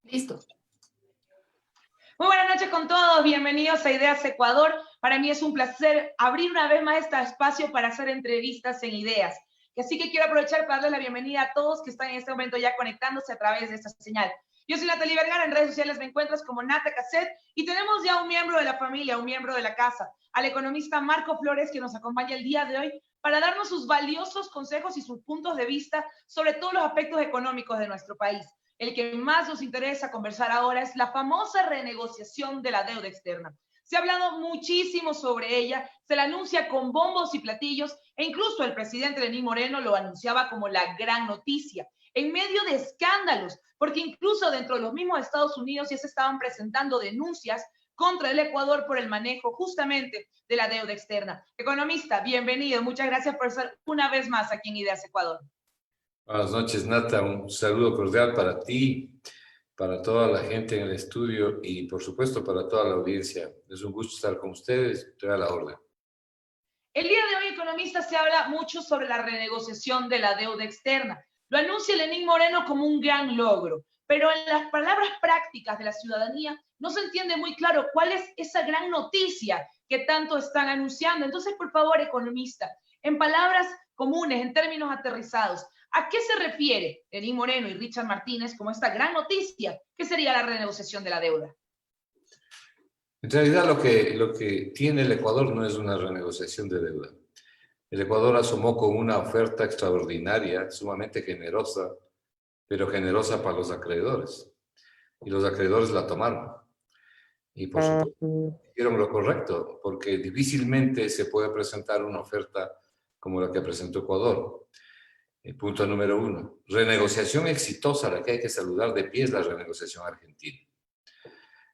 Listo. Muy buenas noches con todos, bienvenidos a Ideas Ecuador. Para mí es un placer abrir una vez más este espacio para hacer entrevistas en Ideas. Así que quiero aprovechar para darles la bienvenida a todos que están en este momento ya conectándose a través de esta señal. Yo soy Natalie Vergara, en redes sociales me encuentras como Nata Cassette y tenemos ya un miembro de la familia, un miembro de la casa, al economista Marco Flores, que nos acompaña el día de hoy para darnos sus valiosos consejos y sus puntos de vista sobre todos los aspectos económicos de nuestro país. El que más nos interesa conversar ahora es la famosa renegociación de la deuda externa. Se ha hablado muchísimo sobre ella, se la anuncia con bombos y platillos e incluso el presidente Lenín Moreno lo anunciaba como la gran noticia, en medio de escándalos, porque incluso dentro de los mismos Estados Unidos ya se estaban presentando denuncias contra el Ecuador por el manejo justamente de la deuda externa. Economista, bienvenido, muchas gracias por estar una vez más aquí en Ideas Ecuador. Buenas noches, Nata. Un saludo cordial para ti, para toda la gente en el estudio y, por supuesto, para toda la audiencia. Es un gusto estar con ustedes. Estoy a la orden. El día de hoy, economista, se habla mucho sobre la renegociación de la deuda externa. Lo anuncia Lenín Moreno como un gran logro, pero en las palabras prácticas de la ciudadanía no se entiende muy claro cuál es esa gran noticia que tanto están anunciando. Entonces, por favor, economista, en palabras comunes, en términos aterrizados, ¿a qué se refiere Lenín Moreno y Richard Martínez como esta gran noticia que sería la renegociación de la deuda? En realidad, lo que tiene el Ecuador no es una renegociación de deuda. El Ecuador asomó con una oferta extraordinaria, sumamente generosa, pero generosa para los acreedores. Y los acreedores la tomaron. Y por supuesto, hicieron lo correcto, porque difícilmente se puede presentar una oferta como la que presentó Ecuador. Punto número 1. Renegociación exitosa, la que hay que saludar de pie es la renegociación argentina.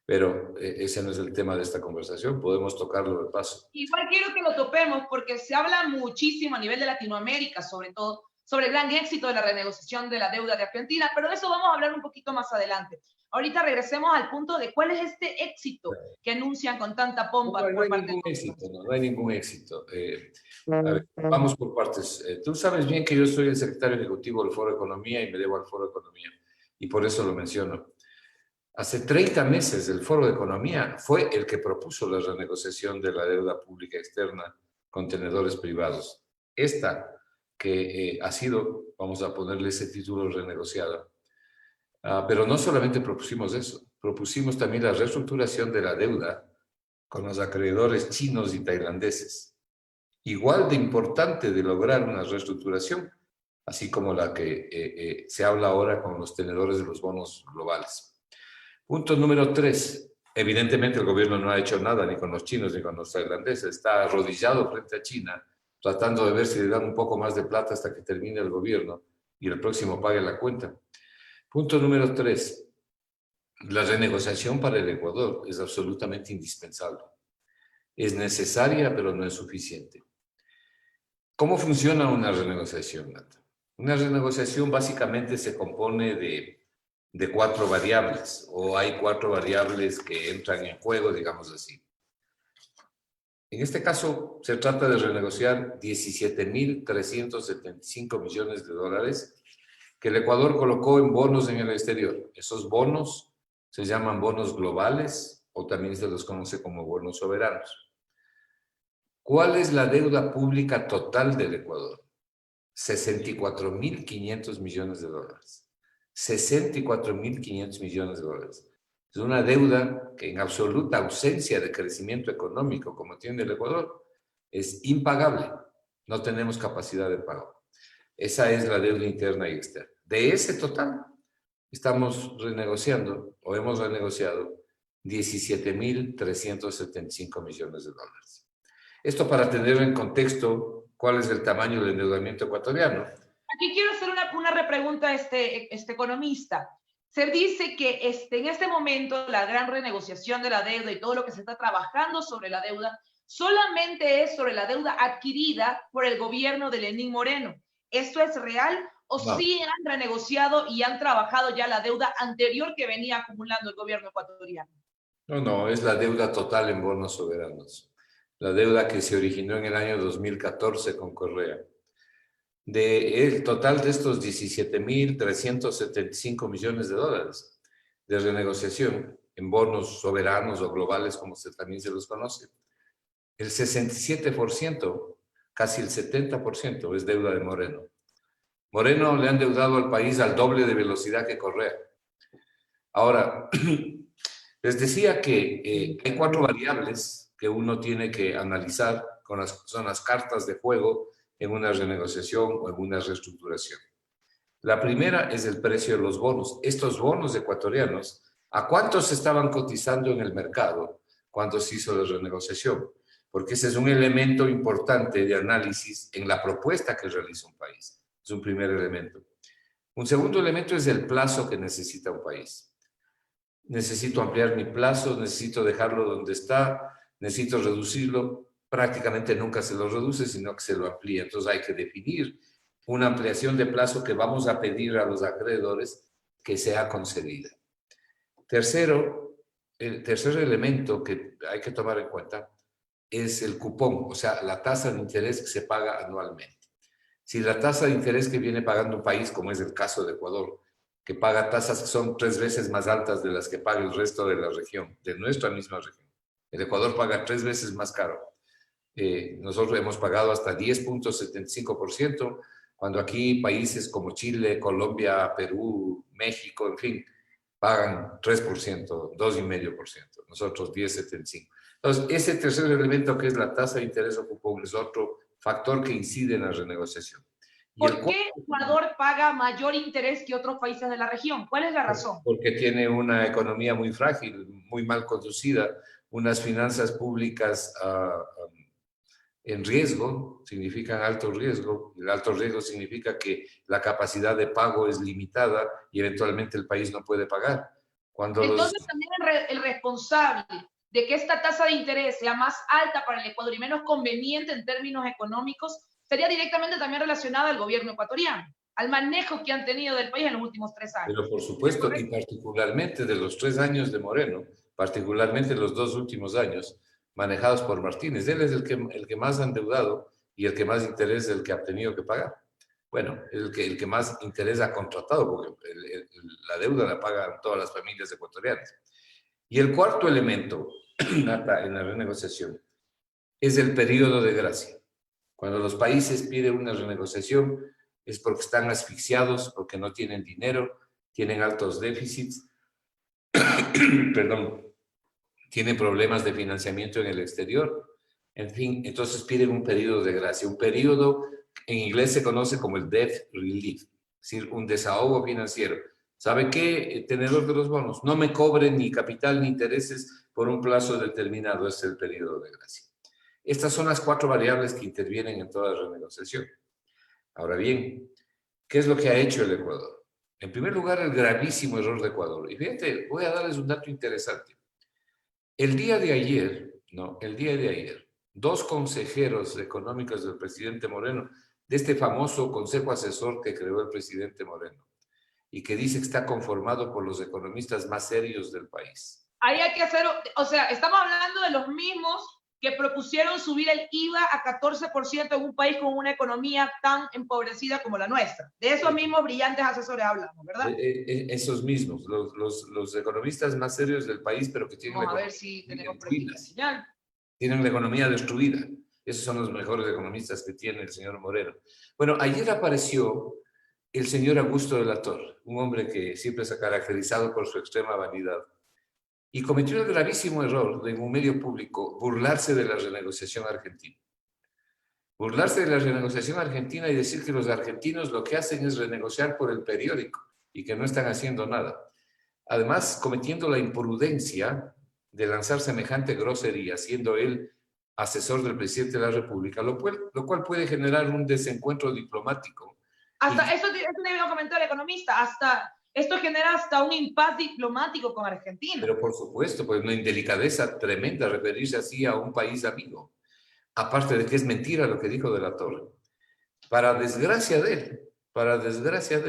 Pero ese no es el tema de esta conversación, podemos tocarlo de paso. Igual quiero que lo topemos porque se habla muchísimo a nivel de Latinoamérica, sobre todo, sobre el gran éxito de la renegociación de la deuda de Argentina, pero de eso vamos a hablar un poquito más adelante. Ahorita regresemos al punto de cuál es este éxito que anuncian con tanta pompa No por hay parte ningún de éxito, no hay ningún éxito. A ver, vamos por partes. Tú sabes bien que yo soy el secretario ejecutivo del Foro de Economía y me debo al Foro de Economía, y por eso lo menciono. Hace 30 meses el Foro de Economía fue el que propuso la renegociación de la deuda pública externa con tenedores privados. Esta que ha sido, vamos a ponerle ese título, renegociada. Pero no solamente propusimos eso, propusimos también la reestructuración de la deuda con los acreedores chinos y tailandeses. Igual de importante de lograr una reestructuración, así como la que se habla ahora con los tenedores de los bonos globales. Punto número 3. Evidentemente el gobierno no ha hecho nada ni con los chinos ni con los tailandeses. Está arrodillado frente a China, tratando de ver si le dan un poco más de plata hasta que termine el gobierno y el próximo pague la cuenta. Punto número 3. La renegociación para el Ecuador es absolutamente indispensable. Es necesaria, pero no es suficiente. ¿Cómo funciona una renegociación, Nata? Una renegociación básicamente se compone de 4 variables, o hay 4 variables que entran en juego, digamos así. En este caso, se trata de renegociar 17.375 millones de dólares que el Ecuador colocó en bonos en el exterior. Esos bonos se llaman bonos globales o también se los conoce como bonos soberanos. ¿Cuál es la deuda pública total del Ecuador? 64.500 millones de dólares. 64.500 millones de dólares. Es una deuda que en absoluta ausencia de crecimiento económico como tiene el Ecuador es impagable. No tenemos capacidad de pago. Esa es la deuda interna y externa. De ese total estamos renegociando o hemos renegociado 17.375 millones de dólares. Esto para tener en contexto cuál es el tamaño del endeudamiento ecuatoriano. Aquí quiero hacer una repregunta a este economista. Se dice que en este momento la gran renegociación de la deuda y todo lo que se está trabajando sobre la deuda solamente es sobre la deuda adquirida por el gobierno de Lenín Moreno. ¿Esto es real o No. sí han renegociado y han trabajado ya la deuda anterior que venía acumulando el gobierno ecuatoriano? No, es la deuda total en bonos soberanos. La deuda que se originó en el año 2014 con Correa. El total de estos 17.375 millones de dólares, de renegociación en bonos soberanos o globales, como también se los conoce, el 67%, casi el 70% es deuda de Moreno. Moreno le ha endeudado al país al doble de velocidad que Correa. Ahora, les decía que hay 4 variables que uno tiene que analizar, son las cartas de juego en una renegociación o en una reestructuración. La primera es el precio de los bonos. Estos bonos ecuatorianos, ¿a cuántos se estaban cotizando en el mercado cuando se hizo la renegociación? Porque ese es un elemento importante de análisis en la propuesta que realiza un país. Es un primer elemento. Un segundo elemento es el plazo que necesita un país. Necesito ampliar mi plazo, necesito dejarlo donde está, necesito reducirlo. Prácticamente nunca se lo reduce, sino que se lo amplía. Entonces hay que definir una ampliación de plazo que vamos a pedir a los acreedores que sea concedida. Tercero, el tercer elemento que hay que tomar en cuenta es el cupón, o sea, la tasa de interés que se paga anualmente. Si la tasa de interés que viene pagando un país, como es el caso de Ecuador, que paga tasas que son 3 veces más altas de las que paga el resto de la región, de nuestra misma región. El Ecuador paga 3 veces más caro. Nosotros hemos pagado hasta 10.75%, cuando aquí países como Chile, Colombia, Perú, México, en fin, pagan 3%, 2,5%. Nosotros 10,75%. Entonces, ese tercer elemento que es la tasa de interés o cupón es otro factor que incide en la renegociación. ¿Por qué Ecuador paga mayor interés que otros países de la región? ¿Cuál es la razón? Porque tiene una economía muy frágil, muy mal conducida, unas finanzas públicas en riesgo, significan alto riesgo. El alto riesgo significa que la capacidad de pago es limitada y eventualmente el país no puede pagar. Entonces también el responsable de que esta tasa de interés sea más alta para el Ecuador y menos conveniente en términos económicos sería directamente también relacionada al gobierno ecuatoriano, al manejo que han tenido del país en los últimos 3 años. Pero por supuesto, y particularmente de los 3 años de Moreno, particularmente los 2 últimos años, manejados por Martínez. Él es el que más ha endeudado y el que más interés es el que ha tenido que pagar. Bueno, el que más interés ha contratado, porque la deuda la pagan todas las familias ecuatorianas. Y el cuarto elemento en la renegociación es el periodo de gracia. Cuando los países piden una renegociación es porque están asfixiados, porque no tienen dinero, tienen altos déficits, perdón, tienen problemas de financiamiento en el exterior, en fin, entonces piden un periodo de gracia, un periodo en inglés se conoce como el debt relief, es decir, un desahogo financiero. ¿Sabe qué, tenedor de los bonos? No me cobren ni capital ni intereses por un plazo determinado, es el periodo de gracia. Estas son las 4 variables que intervienen en toda renegociación. Ahora bien, ¿qué es lo que ha hecho el Ecuador? En primer lugar, el gravísimo error de Ecuador. Y fíjate, voy a darles un dato interesante. El día de ayer, 2 consejeros económicos del presidente Moreno, de este famoso consejo asesor que creó el presidente Moreno, y que dice que está conformado por los economistas más serios del país. Ahí hay que hacer, o sea, estamos hablando de los mismos que propusieron subir el IVA a 14% en un país con una economía tan empobrecida como la nuestra. De esos mismos brillantes asesores hablamos, ¿verdad? Esos mismos, los economistas más serios del país, pero que tienen Vamos a ver si tenemos por aquí la señal. Tienen la economía destruida. Esos son los mejores economistas que tiene el señor Moreno. Bueno, ayer apareció el señor Augusto de la Torre, un hombre que siempre se ha caracterizado por su extrema vanidad, y cometió el gravísimo error de en un medio público burlarse de la renegociación argentina. Burlarse de la renegociación argentina y decir que los argentinos lo que hacen es renegociar por el periódico y que no están haciendo nada. Además, cometiendo la imprudencia de lanzar semejante grosería, siendo él asesor del presidente de la República, lo cual puede generar un desencuentro diplomático. Hasta eso debe comentar el economista, esto genera hasta un impasse diplomático con Argentina. Pero por supuesto, pues una indelicadeza tremenda referirse así a un país amigo. Aparte de que es mentira lo que dijo de la Torre. Para desgracia de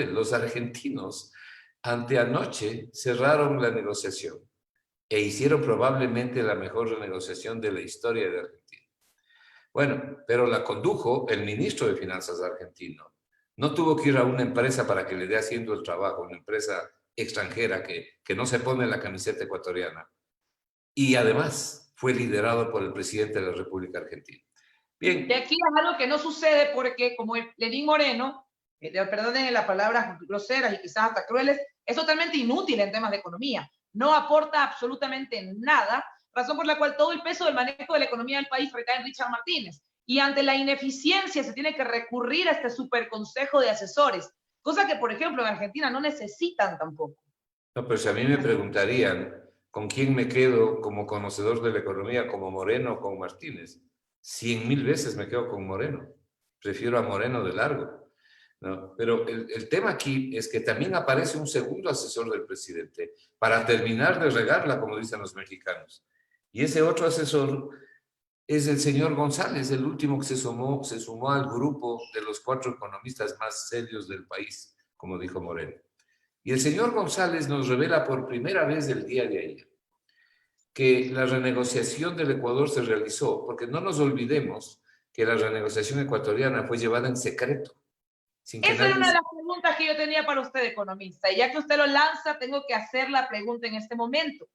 él, los argentinos anteanoche cerraron la negociación e hicieron probablemente la mejor renegociación de la historia de Argentina. Bueno, pero la condujo el ministro de Finanzas argentino. No tuvo que ir a una empresa para que le dé haciendo el trabajo, una empresa extranjera que no se pone la camiseta ecuatoriana. Y además fue liderado por el presidente de la República Argentina. Bien. Y aquí es algo que no sucede porque, como el Lenín Moreno, perdonen las palabras groseras y quizás hasta crueles, es totalmente inútil en temas de economía. No aporta absolutamente nada, razón por la cual todo el peso del manejo de la economía del país recae en Richard Martínez. Y ante la ineficiencia se tiene que recurrir a este superconsejo de asesores, cosa que, por ejemplo, en Argentina no necesitan tampoco. No, pero si a mí me preguntarían con quién me quedo como conocedor de la economía, como Moreno o con Martínez, 100.000 veces me quedo con Moreno. Prefiero a Moreno de largo, ¿no? Pero el tema aquí es que también aparece un segundo asesor del presidente para terminar de regarla, como dicen los mexicanos. Y ese otro asesor es el señor González, el último que se sumó al grupo de los 4 economistas más serios del país, como dijo Moreno. Y el señor González nos revela por primera vez el día de ayer que la renegociación del Ecuador se realizó, porque no nos olvidemos que la renegociación ecuatoriana fue llevada en secreto. Esa era una de las preguntas que yo tenía para usted, economista, y ya que usted lo lanza, tengo que hacer la pregunta en este momento.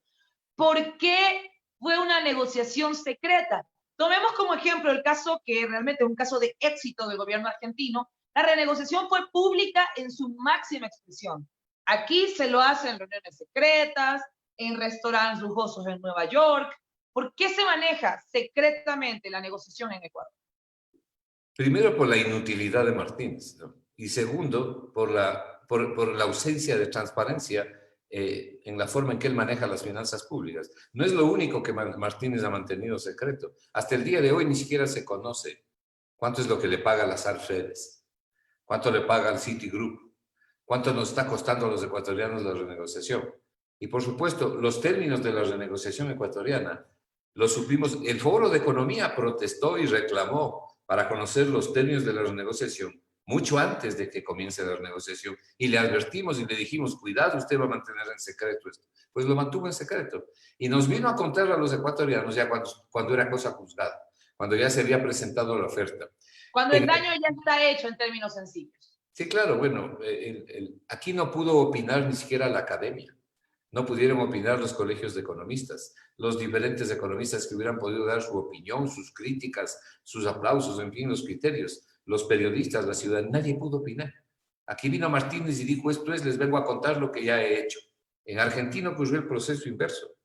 ¿Por qué fue una negociación secreta? Tomemos como ejemplo el caso que realmente es un caso de éxito del gobierno argentino. La renegociación fue pública en su máxima expresión. Aquí se lo hacen en reuniones secretas, en restaurantes lujosos en Nueva York. ¿Por qué se maneja secretamente la negociación en Ecuador? Primero, por la inutilidad de Martínez, ¿no? Y segundo, por la ausencia de transparencia en la forma en que él maneja las finanzas públicas. No es lo único que Martínez ha mantenido secreto. Hasta el día de hoy ni siquiera se conoce cuánto es lo que le paga a las Arfedes, cuánto le paga al Citigroup, cuánto nos está costando a los ecuatorianos la renegociación. Y por supuesto, los términos de la renegociación ecuatoriana los supimos. El Foro de Economía protestó y reclamó para conocer los términos de la renegociación mucho antes de que comience la renegociación. Y le advertimos y le dijimos, cuidado, usted va a mantener en secreto esto. Pues lo mantuvo en secreto. Y nos vino a contar a los ecuatorianos ya cuando era cosa juzgada, cuando ya se había presentado la oferta. Cuando el daño ya está hecho en términos sencillos. Sí, claro, bueno, aquí no pudo opinar ni siquiera la academia. No pudieron opinar los colegios de economistas, los diferentes economistas que hubieran podido dar su opinión, sus críticas, sus aplausos, en fin, los criterios, los periodistas, la ciudad, nadie pudo opinar. Aquí vino Martínez y dijo, esto es, les vengo a contar lo que ya he hecho. En Argentina ocurrió el proceso inverso.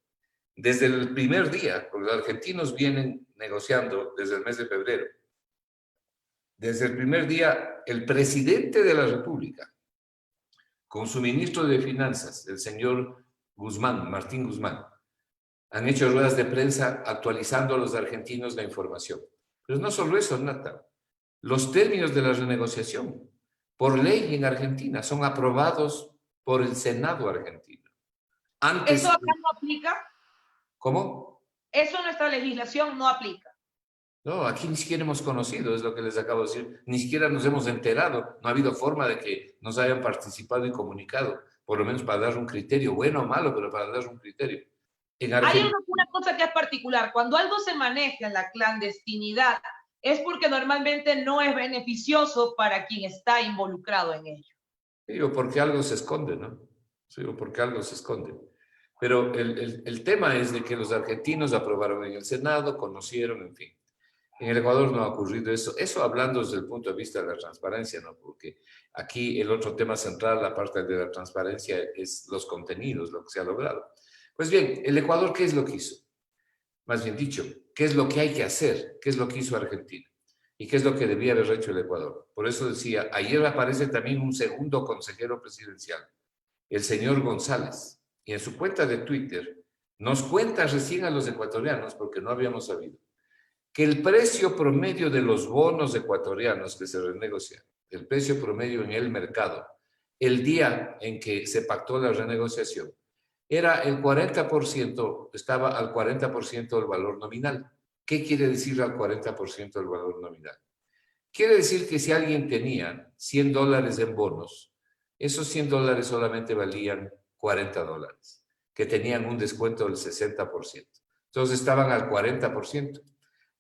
Desde el primer día, porque los argentinos vienen negociando desde el mes de febrero, desde el primer día, el presidente de la República, con su ministro de Finanzas, el señor Guzmán, Martín Guzmán, han hecho ruedas de prensa actualizando a los argentinos la información. Pero no solo eso, Nata. Los términos de la renegociación, por ley en Argentina, son aprobados por el Senado argentino. Antes, ¿eso acá no aplica? ¿cómo? Eso en nuestra legislación no aplica. No, aquí ni siquiera hemos conocido, es lo que les acabo de decir. Ni siquiera nos hemos enterado. No ha habido forma de que nos hayan participado y comunicado, por lo menos para dar un criterio, bueno o malo, pero para dar un criterio. Hay una cosa que es particular. Cuando algo se maneja en la clandestinidad, es porque normalmente no es beneficioso para quien está involucrado en ello. Sí, o porque algo se esconde, ¿no? Sí, o porque algo se esconde. Pero el tema es de que los argentinos aprobaron en el Senado, conocieron, en fin. En el Ecuador no ha ocurrido eso. Eso hablando desde el punto de vista de la transparencia, ¿no? Porque aquí el otro tema central, aparte de la transparencia, es los contenidos, lo que se ha logrado. Pues bien, el Ecuador, ¿qué es lo que hizo? Más bien dicho, ¿qué es lo que hay que hacer? ¿Qué es lo que hizo Argentina? ¿Y qué es lo que debía haber hecho el Ecuador? Por eso decía, ayer aparece también un segundo consejero presidencial, el señor González, y en su cuenta de Twitter nos cuenta recién a los ecuatorianos, porque no habíamos sabido, que el precio promedio de los bonos ecuatorianos que se renegocian, el precio promedio en el mercado, el día en que se pactó la renegociación, era el 40%, estaba al 40% del valor nominal. ¿Qué quiere decir al 40% del valor nominal? Quiere decir que si alguien tenía $100 en bonos, esos $100 solamente valían $40, que tenían un descuento del 60%. Entonces estaban al 40%.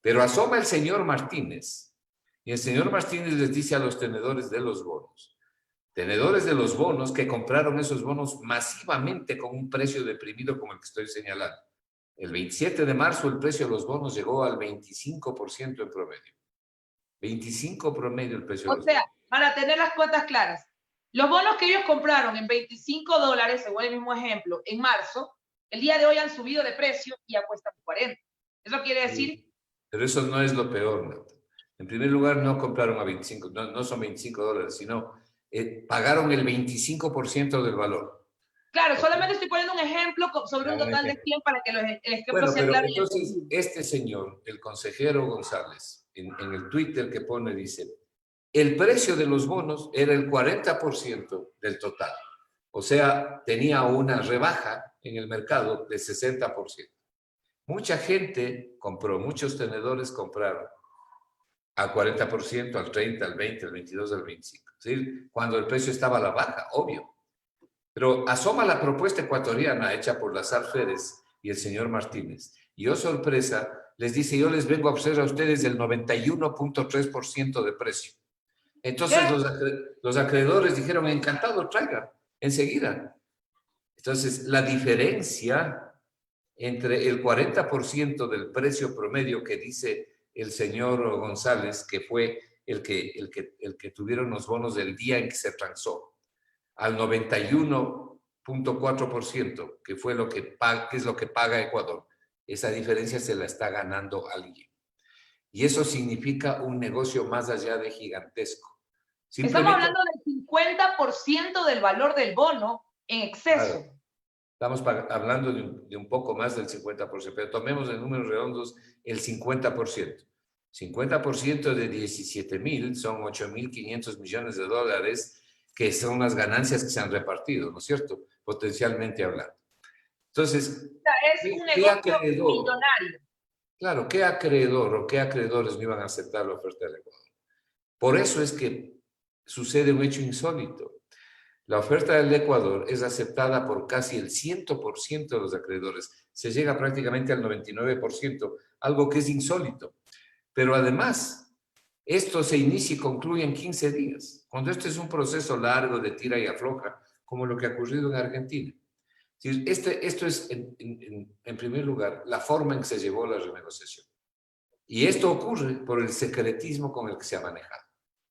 Pero asoma el señor Martínez y el señor Martínez les dice a los tenedores de los bonos, tenedores de los bonos que compraron esos bonos masivamente con un precio deprimido como el que estoy señalando. El 27 de marzo el precio de los bonos llegó al 25% en promedio. 25 promedio el precio de los bonos. O sea, para tener las cuentas claras, los bonos que ellos compraron en $25, según el mismo ejemplo, en marzo, el día de hoy han subido de precio y ya cuestan 40. Eso quiere decir... Sí, pero eso no es lo peor, Nata. En primer lugar, no compraron a 25, no son $25, sino pagaron el 25% del valor. Claro, solamente estoy poniendo un ejemplo sobre un total de 100 para que el ejemplo sea pero claro. Entonces, este señor, el consejero González, en el Twitter que pone, dice, el precio de los bonos era el 40% del total. O sea, tenía una rebaja en el mercado de 60%. Mucha gente compró, muchos tenedores compraron al 40%, al 30%, al 20%, al 22%, al 25%. ¿Sí? Cuando el precio estaba a la baja, obvio. Pero asoma la propuesta ecuatoriana hecha por Lazar Férez y el señor Martínez. Y, oh sorpresa, les dice, yo les vengo a ofrecer a ustedes el 91.3% de precio. Entonces los acreedores dijeron, encantado, traigan, enseguida. Entonces, la diferencia entre el 40% del precio promedio que dice el señor González, que fue el que tuvieron los bonos del día en que se transó, al 91.4%, que fue que es lo que paga Ecuador. Esa diferencia se la está ganando alguien. Y eso significa un negocio más allá de gigantesco. Estamos hablando del 50% del valor del bono en exceso. Claro, estamos hablando de un poco más del 50%, pero tomemos en números redondos el 50%. 50% de 17.000 son 8.500 millones de dólares, que son las ganancias que se han repartido, ¿no es cierto? Potencialmente hablando. Entonces, o sea, es un negocio millonario. Claro, ¿qué acreedor o qué acreedores no iban a aceptar la oferta del Ecuador? Por eso es que sucede un hecho insólito. La oferta del Ecuador es aceptada por casi el 100% de los acreedores. Se llega prácticamente al 99%, algo que es insólito. Pero además, esto se inicia y concluye en 15 días, cuando este es un proceso largo de tira y afloja, como lo que ha ocurrido en Argentina. Esto es, en primer lugar, la forma en que se llevó la renegociación. Y esto ocurre por el secretismo con el que se ha manejado.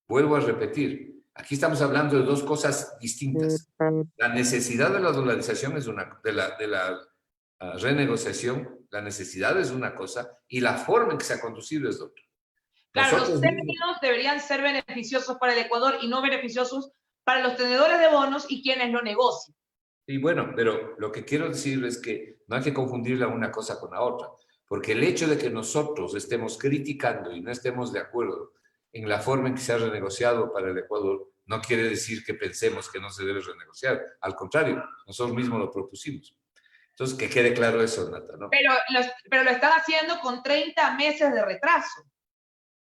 Vuelvo a repetir, aquí estamos hablando de dos cosas distintas. La necesidad de la dolarización es una, de la renegociación, la necesidad es una cosa y la forma en que se ha conducido es otra. Claro, los términos deberían ser beneficiosos para el Ecuador y no beneficiosos para los tenedores de bonos y quienes lo negocian. Y bueno, pero lo que quiero decir es que no hay que confundir la una cosa con la otra, porque el hecho de que nosotros estemos criticando y no estemos de acuerdo en la forma en que se ha renegociado para el Ecuador, no quiere decir que pensemos que no se debe renegociar. Al contrario, nosotros mismos lo propusimos. Entonces, que quede claro eso, Nata, ¿no? Pero lo están haciendo con 30 meses de retraso,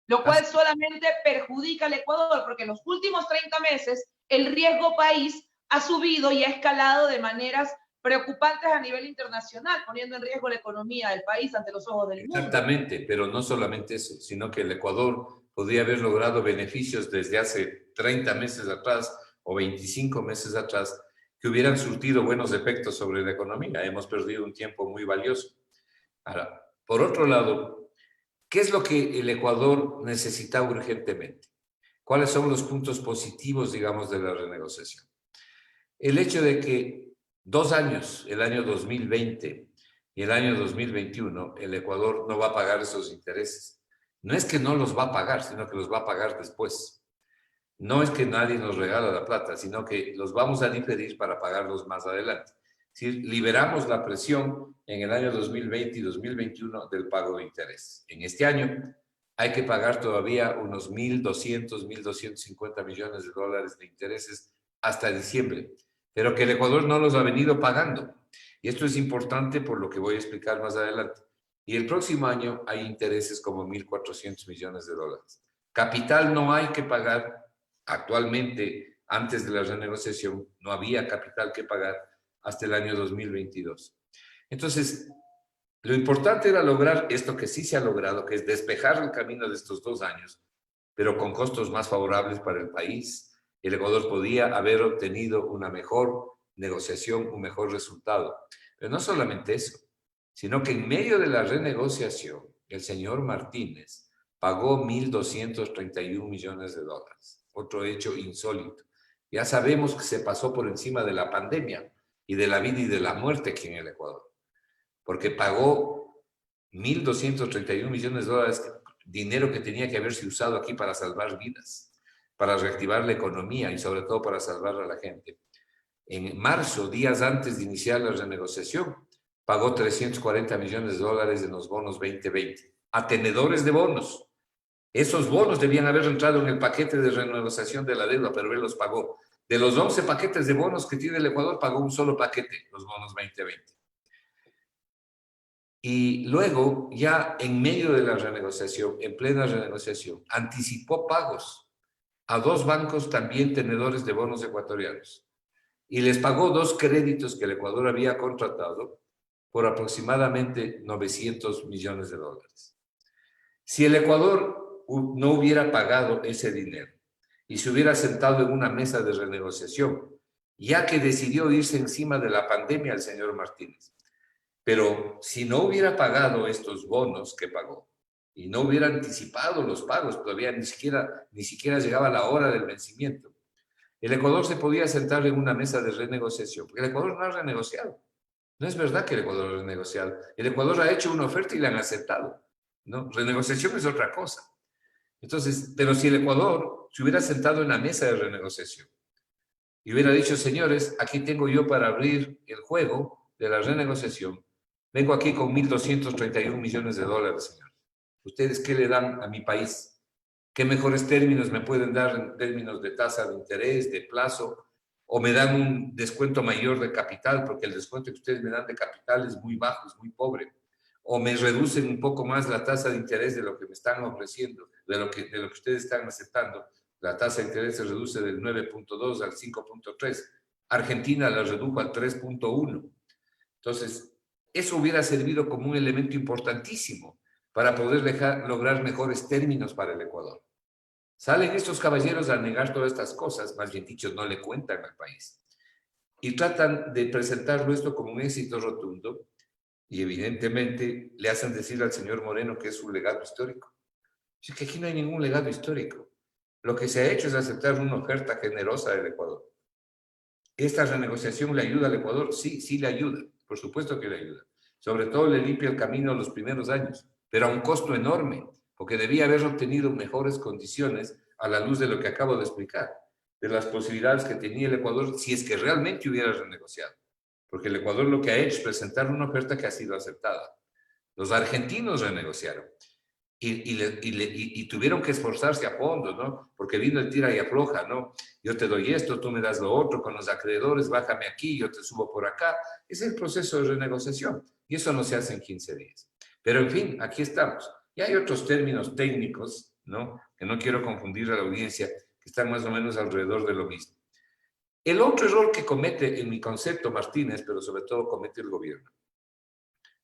lo cual solamente perjudica al Ecuador, porque en los últimos 30 meses el riesgo país ha subido y ha escalado de maneras preocupantes a nivel internacional, poniendo en riesgo la economía del país ante los ojos del mundo. Exactamente, pero no solamente eso, sino que el Ecuador podría haber logrado beneficios desde hace 30 meses atrás o 25 meses atrás que hubieran surtido buenos efectos sobre la economía. Hemos perdido un tiempo muy valioso. Ahora, por otro lado, ¿qué es lo que el Ecuador necesita urgentemente? ¿Cuáles son los puntos positivos, digamos, de la renegociación? El hecho de que 2 años, el año 2020 y el año 2021, el Ecuador no va a pagar esos intereses. No es que no los va a pagar, sino que los va a pagar después. No es que nadie nos regala la plata, sino que los vamos a diferir para pagarlos más adelante. Es decir, liberamos la presión en el año 2020 y 2021 del pago de interés. En este año hay que pagar todavía unos 1.200, 1.250 millones de dólares de intereses hasta diciembre, pero que el Ecuador no los ha venido pagando. Y esto es importante por lo que voy a explicar más adelante. Y el próximo año hay intereses como 1.400 millones de dólares. Capital no hay que pagar actualmente. Antes de la renegociación no había capital que pagar hasta el año 2022. Entonces, lo importante era lograr esto que sí se ha logrado, que es despejar el camino de estos 2 años, pero con costos más favorables para el país el Ecuador podía haber obtenido una mejor negociación, un mejor resultado. Pero no solamente eso, sino que en medio de la renegociación, el señor Martínez pagó 1.231 millones de dólares. Otro hecho insólito. Ya sabemos que se pasó por encima de la pandemia y de la vida y de la muerte aquí en el Ecuador, porque pagó 1.231 millones de dólares, dinero que tenía que haberse usado aquí para salvar vidas, para reactivar la economía y sobre todo para salvar a la gente. En marzo, días antes de iniciar la renegociación, pagó 340 millones de dólares en los bonos 2020, a tenedores de bonos. Esos bonos debían haber entrado en el paquete de renegociación de la deuda, pero él los pagó. De los 11 paquetes de bonos que tiene el Ecuador, pagó un solo paquete, los bonos 2020. Y luego, ya en medio de la renegociación, en plena renegociación, anticipó pagos a 2 bancos también tenedores de bonos ecuatorianos. Y les pagó 2 créditos que el Ecuador había contratado por aproximadamente 900 millones de dólares. Si el Ecuador no hubiera pagado ese dinero y se hubiera sentado en una mesa de renegociación, ya que decidió irse encima de la pandemia el señor Martínez, pero si no hubiera pagado estos bonos que pagó y no hubiera anticipado los pagos, todavía ni siquiera llegaba la hora del vencimiento, el Ecuador se podía sentar en una mesa de renegociación, porque el Ecuador no ha renegociado. No es verdad que el Ecuador ha renegociado. El Ecuador ha hecho una oferta y la han aceptado, ¿no? Renegociación es otra cosa. Entonces, pero si el Ecuador se hubiera sentado en la mesa de renegociación y hubiera dicho, señores, aquí tengo yo para abrir el juego de la renegociación, vengo aquí con 1.231 millones de dólares, señores. ¿Ustedes qué le dan a mi país? ¿Qué mejores términos me pueden dar en términos de tasa de interés, de plazo? ¿O me dan un descuento mayor de capital? Porque el descuento que ustedes me dan de capital es muy bajo, es muy pobre. ¿O me reducen un poco más la tasa de interés de lo que me están ofreciendo, de lo que ustedes están aceptando? La tasa de interés se reduce del 9.2 al 5.3. Argentina la redujo al 3.1. Entonces, eso hubiera servido como un elemento importantísimo para poder lograr mejores términos para el Ecuador. Salen estos caballeros a negar todas estas cosas, más bien dicho, no le cuentan al país. Y tratan de presentarlo esto como un éxito rotundo y evidentemente le hacen decir al señor Moreno que es un legado histórico. Es que aquí no hay ningún legado histórico. Lo que se ha hecho es aceptar una oferta generosa del Ecuador. ¿Esta renegociación le ayuda al Ecuador? Sí, sí le ayuda. Por supuesto que le ayuda. Sobre todo le limpia el camino los primeros años, pero a un costo enorme, porque debía haber obtenido mejores condiciones a la luz de lo que acabo de explicar, de las posibilidades que tenía el Ecuador si es que realmente hubiera renegociado. Porque el Ecuador lo que ha hecho es presentar una oferta que ha sido aceptada. Los argentinos renegociaron y tuvieron que esforzarse a fondo, ¿no? Porque vino el tira y afloja, ¿no? Yo te doy esto, tú me das lo otro, con los acreedores, bájame aquí, yo te subo por acá. Es el proceso de renegociación y eso no se hace en 15 días. Pero en fin, aquí estamos. Y hay otros términos técnicos, ¿no? Que no quiero confundir a la audiencia, que están más o menos alrededor de lo mismo. El otro error que comete, en mi concepto, Martínez, pero sobre todo comete el gobierno,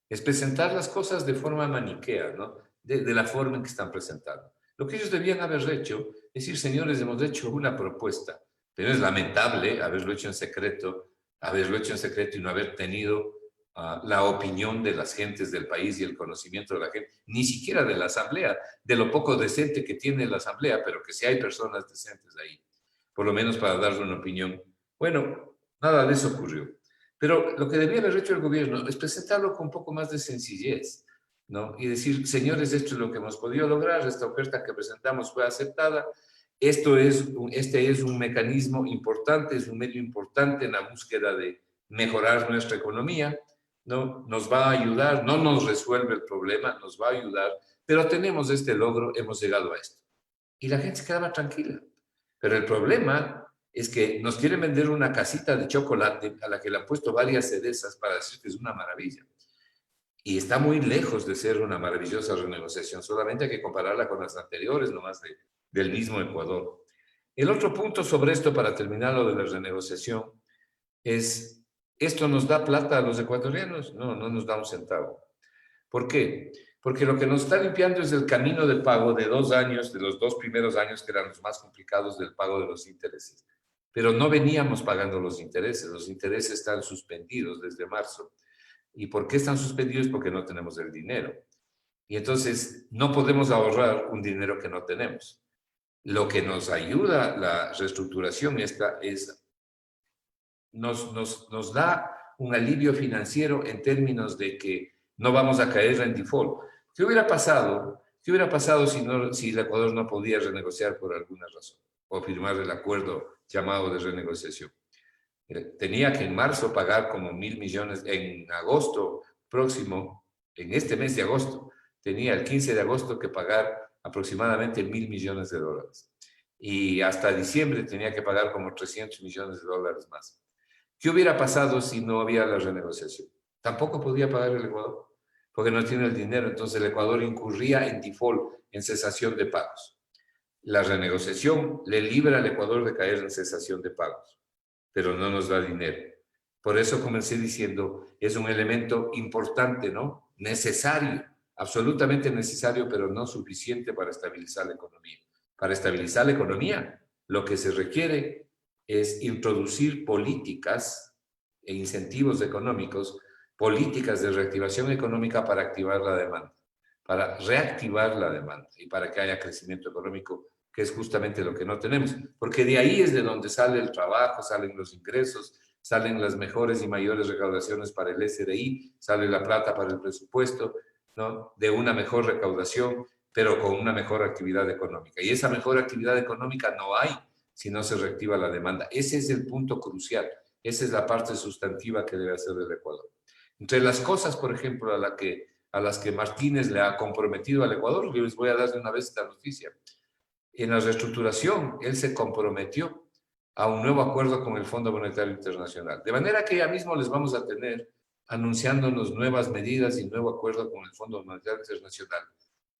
es presentar las cosas de forma maniquea, ¿no? De la forma en que están presentando. Lo que ellos debían haber hecho es decir, señores, hemos hecho una propuesta, pero es lamentable haberlo hecho en secreto y no haber tenido la opinión de las gentes del país y el conocimiento de la gente, ni siquiera de la asamblea, de lo poco decente que tiene la asamblea, pero que sí hay personas decentes ahí, por lo menos para darle una opinión. Bueno, nada de eso ocurrió. Pero lo que debía haber hecho el gobierno es presentarlo con un poco más de sencillez, ¿no? Y decir, señores, esto es lo que hemos podido lograr, esta oferta que presentamos fue aceptada, este es un mecanismo importante, es un medio importante en la búsqueda de mejorar nuestra economía, ¿no? Nos va a ayudar, no nos resuelve el problema, nos va a ayudar, pero tenemos este logro, hemos llegado a esto. Y la gente se quedaba tranquila. Pero el problema es que nos quieren vender una casita de chocolate a la que le han puesto varias cerezas para decir que es una maravilla. Y está muy lejos de ser una maravillosa renegociación, solamente hay que compararla con las anteriores, nomás del mismo Ecuador. El otro punto sobre esto, para terminar lo de la renegociación, ¿esto nos da plata a los ecuatorianos? No, no nos da un centavo. ¿Por qué? Porque lo que nos está limpiando es el camino de pago de 2 años, de los 2 primeros años que eran los más complicados del pago de los intereses. Pero no veníamos pagando los intereses están suspendidos desde marzo. ¿Y por qué están suspendidos? Porque no tenemos el dinero. Y entonces no podemos ahorrar un dinero que no tenemos. Lo que nos ayuda la reestructuración nos da un alivio financiero en términos de que no vamos a caer en default. ¿Qué hubiera pasado? ¿Qué hubiera pasado si el Ecuador no podía renegociar por alguna razón o firmar el acuerdo llamado de renegociación? Tenía que en marzo pagar como 1.000 millones, en agosto próximo, en este mes de agosto, tenía el 15 de agosto que pagar aproximadamente 1.000 millones de dólares. Y hasta diciembre tenía que pagar como 300 millones de dólares más. ¿Qué hubiera pasado si no había la renegociación? Tampoco podía pagar el Ecuador, porque no tiene el dinero. Entonces el Ecuador incurría en default, en cesación de pagos. La renegociación le libra al Ecuador de caer en cesación de pagos, pero no nos da dinero. Por eso comencé diciendo, es un elemento importante, ¿no? Necesario, absolutamente necesario, pero no suficiente para estabilizar la economía. Para estabilizar la economía, lo que se requiere es introducir políticas e incentivos económicos, políticas de reactivación económica para activar la demanda, para reactivar la demanda y para que haya crecimiento económico, que es justamente lo que no tenemos, porque de ahí es de donde sale el trabajo, salen los ingresos, salen las mejores y mayores recaudaciones para el SRI, sale la plata para el presupuesto, ¿no? De una mejor recaudación, pero con una mejor actividad económica. Y esa mejor actividad económica no hay si no se reactiva la demanda. Ese es el punto crucial, esa es la parte sustantiva que debe hacer el Ecuador. Entre las cosas, por ejemplo, a las que Martínez le ha comprometido al Ecuador, yo les voy a dar de una vez esta noticia. En la reestructuración, él se comprometió a un nuevo acuerdo con el Fondo Monetario Internacional. De manera que ya mismo les vamos a tener anunciándonos nuevas medidas y nuevo acuerdo con el Fondo Monetario Internacional.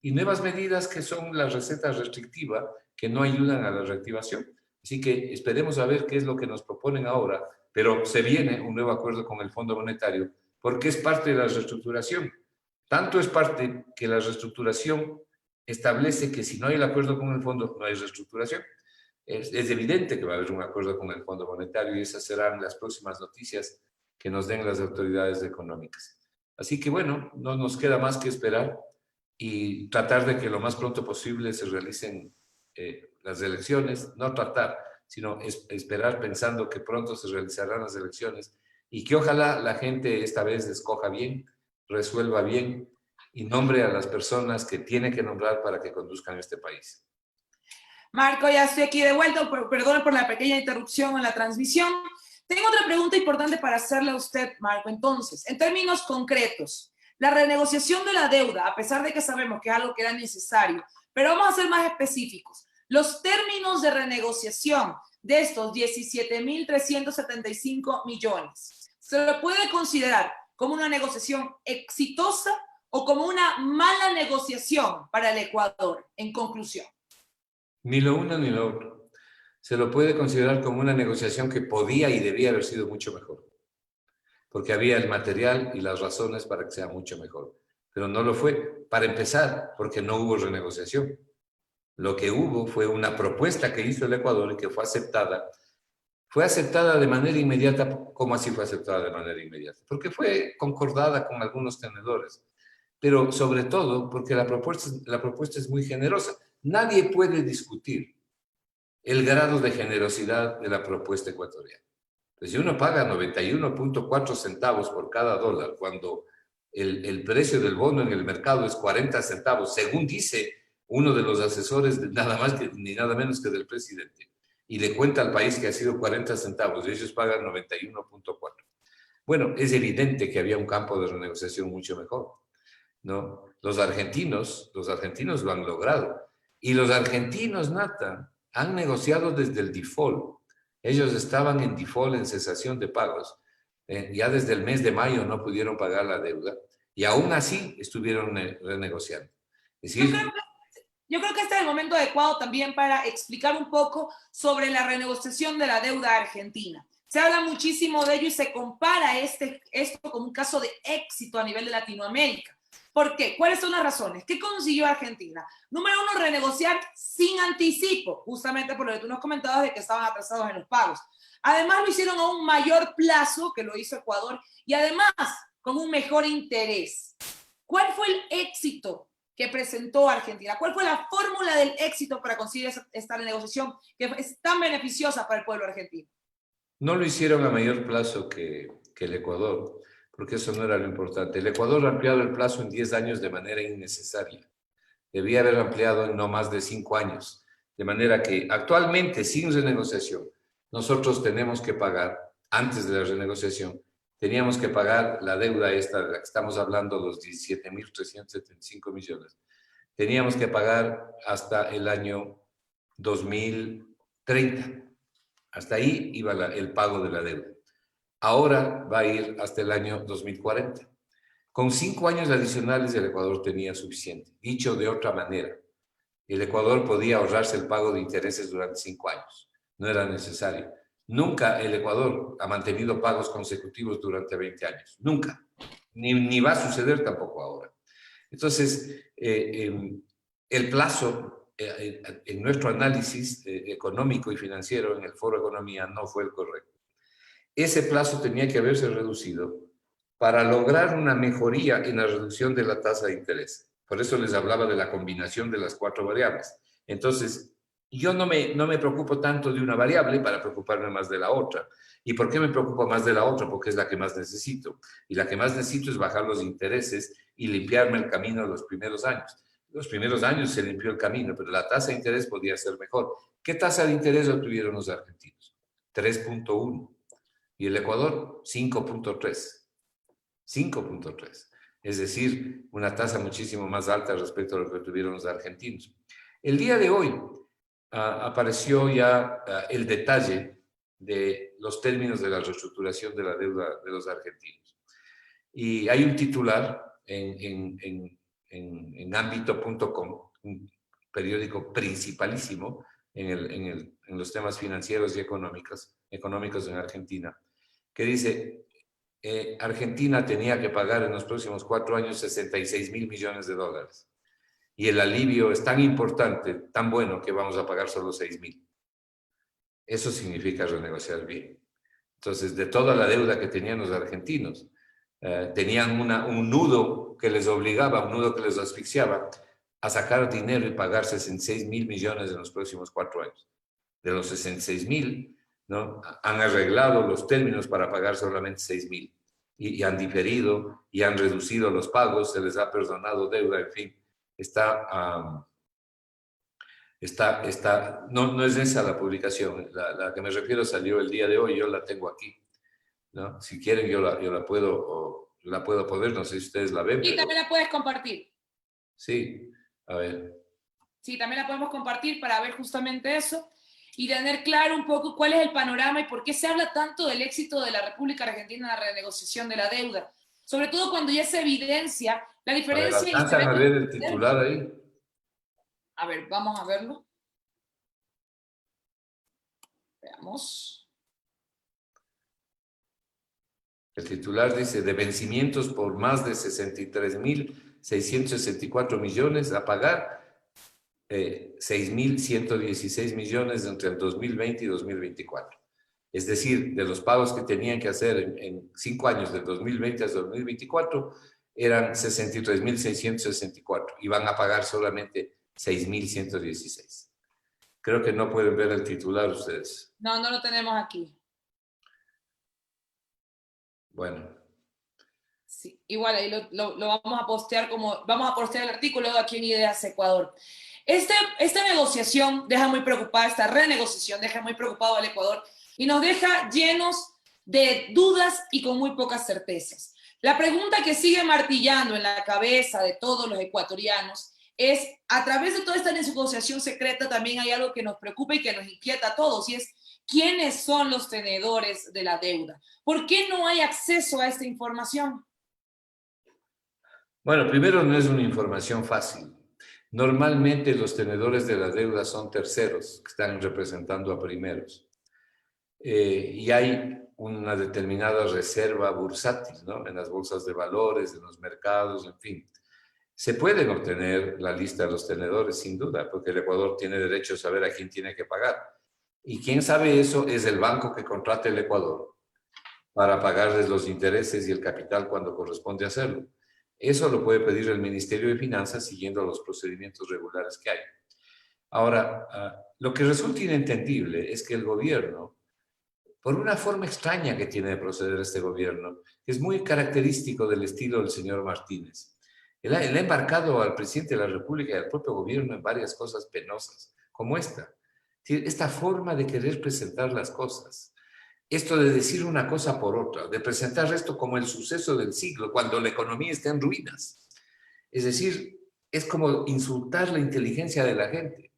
Y nuevas medidas que son la receta restrictiva que no ayudan a la reactivación. Así que esperemos a ver qué es lo que nos proponen ahora, pero se viene un nuevo acuerdo con el Fondo Monetario porque es parte de la reestructuración. Tanto es parte que la reestructuración establece que si no hay el acuerdo con el fondo, no hay reestructuración. Es evidente que va a haber un acuerdo con el Fondo Monetario y esas serán las próximas noticias que nos den las autoridades económicas. Así que bueno, no nos queda más que esperar y tratar de que lo más pronto posible se realicen las elecciones, no tratar, sino esperar pensando que pronto se realizarán las elecciones y que ojalá la gente esta vez escoja bien, resuelva bien y nombre a las personas que tiene que nombrar para que conduzcan este país. Marco, ya estoy aquí de vuelta. Perdón por la pequeña interrupción en la transmisión. Tengo otra pregunta importante para hacerle a usted, Marco. Entonces, en términos concretos, la renegociación de la deuda, a pesar de que sabemos que es algo que era necesario, pero vamos a ser más específicos. Los términos de renegociación de estos 17.375 millones, ¿se lo puede considerar como una negociación exitosa o como una mala negociación para el Ecuador, en conclusión? Ni lo uno ni lo otro. Se lo puede considerar como una negociación que podía y debía haber sido mucho mejor, porque había el material y las razones para que sea mucho mejor. Pero no lo fue, para empezar, porque no hubo renegociación. Lo que hubo fue una propuesta que hizo el Ecuador y que fue aceptada. Fue aceptada de manera inmediata. ¿Cómo así fue aceptada de manera inmediata? Porque fue concordada con algunos tenedores, pero sobre todo porque la propuesta es muy generosa. Nadie puede discutir el grado de generosidad de la propuesta ecuatoriana. Pues si uno paga 91.4 centavos por cada dólar, cuando el precio del bono en el mercado es 40 centavos, según dice uno de los asesores, nada más ni nada menos que del presidente, y le cuenta al país que ha sido 40 centavos, y ellos pagan 91.4. Bueno, es evidente que había un campo de renegociación mucho mejor, ¿no? Los argentinos lo han logrado. Y los argentinos, Nata, han negociado desde el default. Ellos estaban en default, en cesación de pagos. Ya desde el mes de mayo no pudieron pagar la deuda y aún así estuvieron renegociando. Es decir, yo creo que este es el momento adecuado también para explicar un poco sobre la renegociación de la deuda argentina. Se habla muchísimo de ello y se compara esto como un caso de éxito a nivel de Latinoamérica. ¿Por qué? ¿Cuáles son las razones? ¿Qué consiguió Argentina? Número uno, renegociar sin anticipo, justamente por lo que tú nos comentabas de que estaban atrasados en los pagos. Además, lo hicieron a un mayor plazo que lo hizo Ecuador y además con un mejor interés. ¿Cuál fue el éxito que presentó Argentina? ¿Cuál fue la fórmula del éxito para conseguir esta negociación que es tan beneficiosa para el pueblo argentino? No lo hicieron a mayor plazo que el Ecuador, porque eso no era lo importante. El Ecuador ha ampliado el plazo en 10 años de manera innecesaria. Debía haber ampliado en no más de 5 años. De manera que actualmente, sin renegociación, nosotros tenemos que pagar, antes de la renegociación, teníamos que pagar la deuda esta de la que estamos hablando, los 17.375 millones. Teníamos que pagar hasta el año 2030. Hasta ahí iba el pago de la deuda. Ahora va a ir hasta el año 2040. Con 5 años adicionales el Ecuador tenía suficiente. Dicho de otra manera, el Ecuador podía ahorrarse el pago de intereses durante 5 años. No era necesario. Nunca el Ecuador ha mantenido pagos consecutivos durante 20 años. Nunca. Ni va a suceder tampoco ahora. Entonces, el plazo en nuestro análisis económico y financiero en el Foro de Economía no fue el correcto. Ese plazo tenía que haberse reducido para lograr una mejoría en la reducción de la tasa de interés. Por eso les hablaba de la combinación de las 4 variables. Entonces, yo no me preocupo tanto de una variable para preocuparme más de la otra. ¿Y por qué me preocupo más de la otra? Porque es la que más necesito. Y la que más necesito es bajar los intereses y limpiarme el camino los primeros años. Los primeros años se limpió el camino, pero la tasa de interés podía ser mejor. ¿Qué tasa de interés obtuvieron los argentinos? 3.1. Y el Ecuador, 5.3. 5.3. Es decir, una tasa muchísimo más alta respecto a lo que tuvieron los argentinos. El día de hoy apareció ya el detalle de los términos de la reestructuración de la deuda de los argentinos. Y hay un titular en ámbito.com, un periódico principalísimo en los temas financieros y económicos en Argentina, que dice: Argentina tenía que pagar en los próximos 4 años 66.000 millones de dólares. Y el alivio es tan importante, tan bueno, que vamos a pagar solo 6.000. Eso significa renegociar bien. Entonces, de toda la deuda que tenían los argentinos, tenían un nudo que les obligaba, un nudo que les asfixiaba a sacar dinero y pagar 66.000 millones en los próximos 4 años. De los 66.000, ¿no?, han arreglado los términos para pagar solamente 6.000 y han diferido y han reducido los pagos, se les ha perdonado deuda, en fin, no es esa la publicación, la que me refiero salió el día de hoy, yo la tengo aquí, ¿no? Si quieren yo la puedo poner, no sé si ustedes la ven. Y también la puedes compartir. Sí, a ver. Sí, también la podemos compartir para ver justamente eso y tener claro un poco cuál es el panorama y por qué se habla tanto del éxito de la República Argentina en la renegociación de la deuda. Sobre todo cuando ya se evidencia la diferencia. ¿Alcanzan a ver el titular ahí? A ver, vamos a verlo. Veamos. El titular dice: de vencimientos por más de 63.664 millones a pagar 6.116 millones entre el 2020 y 2024. Es decir, de los pagos que tenían que hacer en 5 años, del 2020 hasta 2024, eran 63.664 y van a pagar solamente 6.116. Creo que no pueden ver el titular ustedes. No, no lo tenemos aquí. Bueno. Sí, igual ahí lo vamos a postear vamos a postear el artículo aquí en Ideas Ecuador. Esta negociación deja muy preocupada, esta renegociación deja muy preocupado al Ecuador y nos deja llenos de dudas y con muy pocas certezas. La pregunta que sigue martillando en la cabeza de todos los ecuatorianos es: a través de toda esta negociación secreta también hay algo que nos preocupa y que nos inquieta a todos, y es: ¿quiénes son los tenedores de la deuda? ¿Por qué no hay acceso a esta información? Bueno, primero, no es una información fácil. Normalmente los tenedores de la deuda son terceros que están representando a primeros. Y hay una determinada reserva bursátil, ¿no?, en las bolsas de valores, en los mercados, en fin. Se pueden obtener la lista de los tenedores, sin duda, porque el Ecuador tiene derecho a saber a quién tiene que pagar. Y quien sabe eso es el banco que contrata el Ecuador para pagarles los intereses y el capital cuando corresponde hacerlo. Eso lo puede pedir el Ministerio de Finanzas siguiendo los procedimientos regulares que hay. Ahora, lo que resulta inentendible es que el gobierno, por una forma extraña que tiene de proceder este gobierno, que es muy característico del estilo del señor Martínez, él ha embarcado al presidente de la República y al propio gobierno en varias cosas penosas, como esta forma de querer presentar las cosas, esto de decir una cosa por otra, de presentar esto como el suceso del siglo, cuando la economía está en ruinas. Es decir, es como insultar la inteligencia de la gente.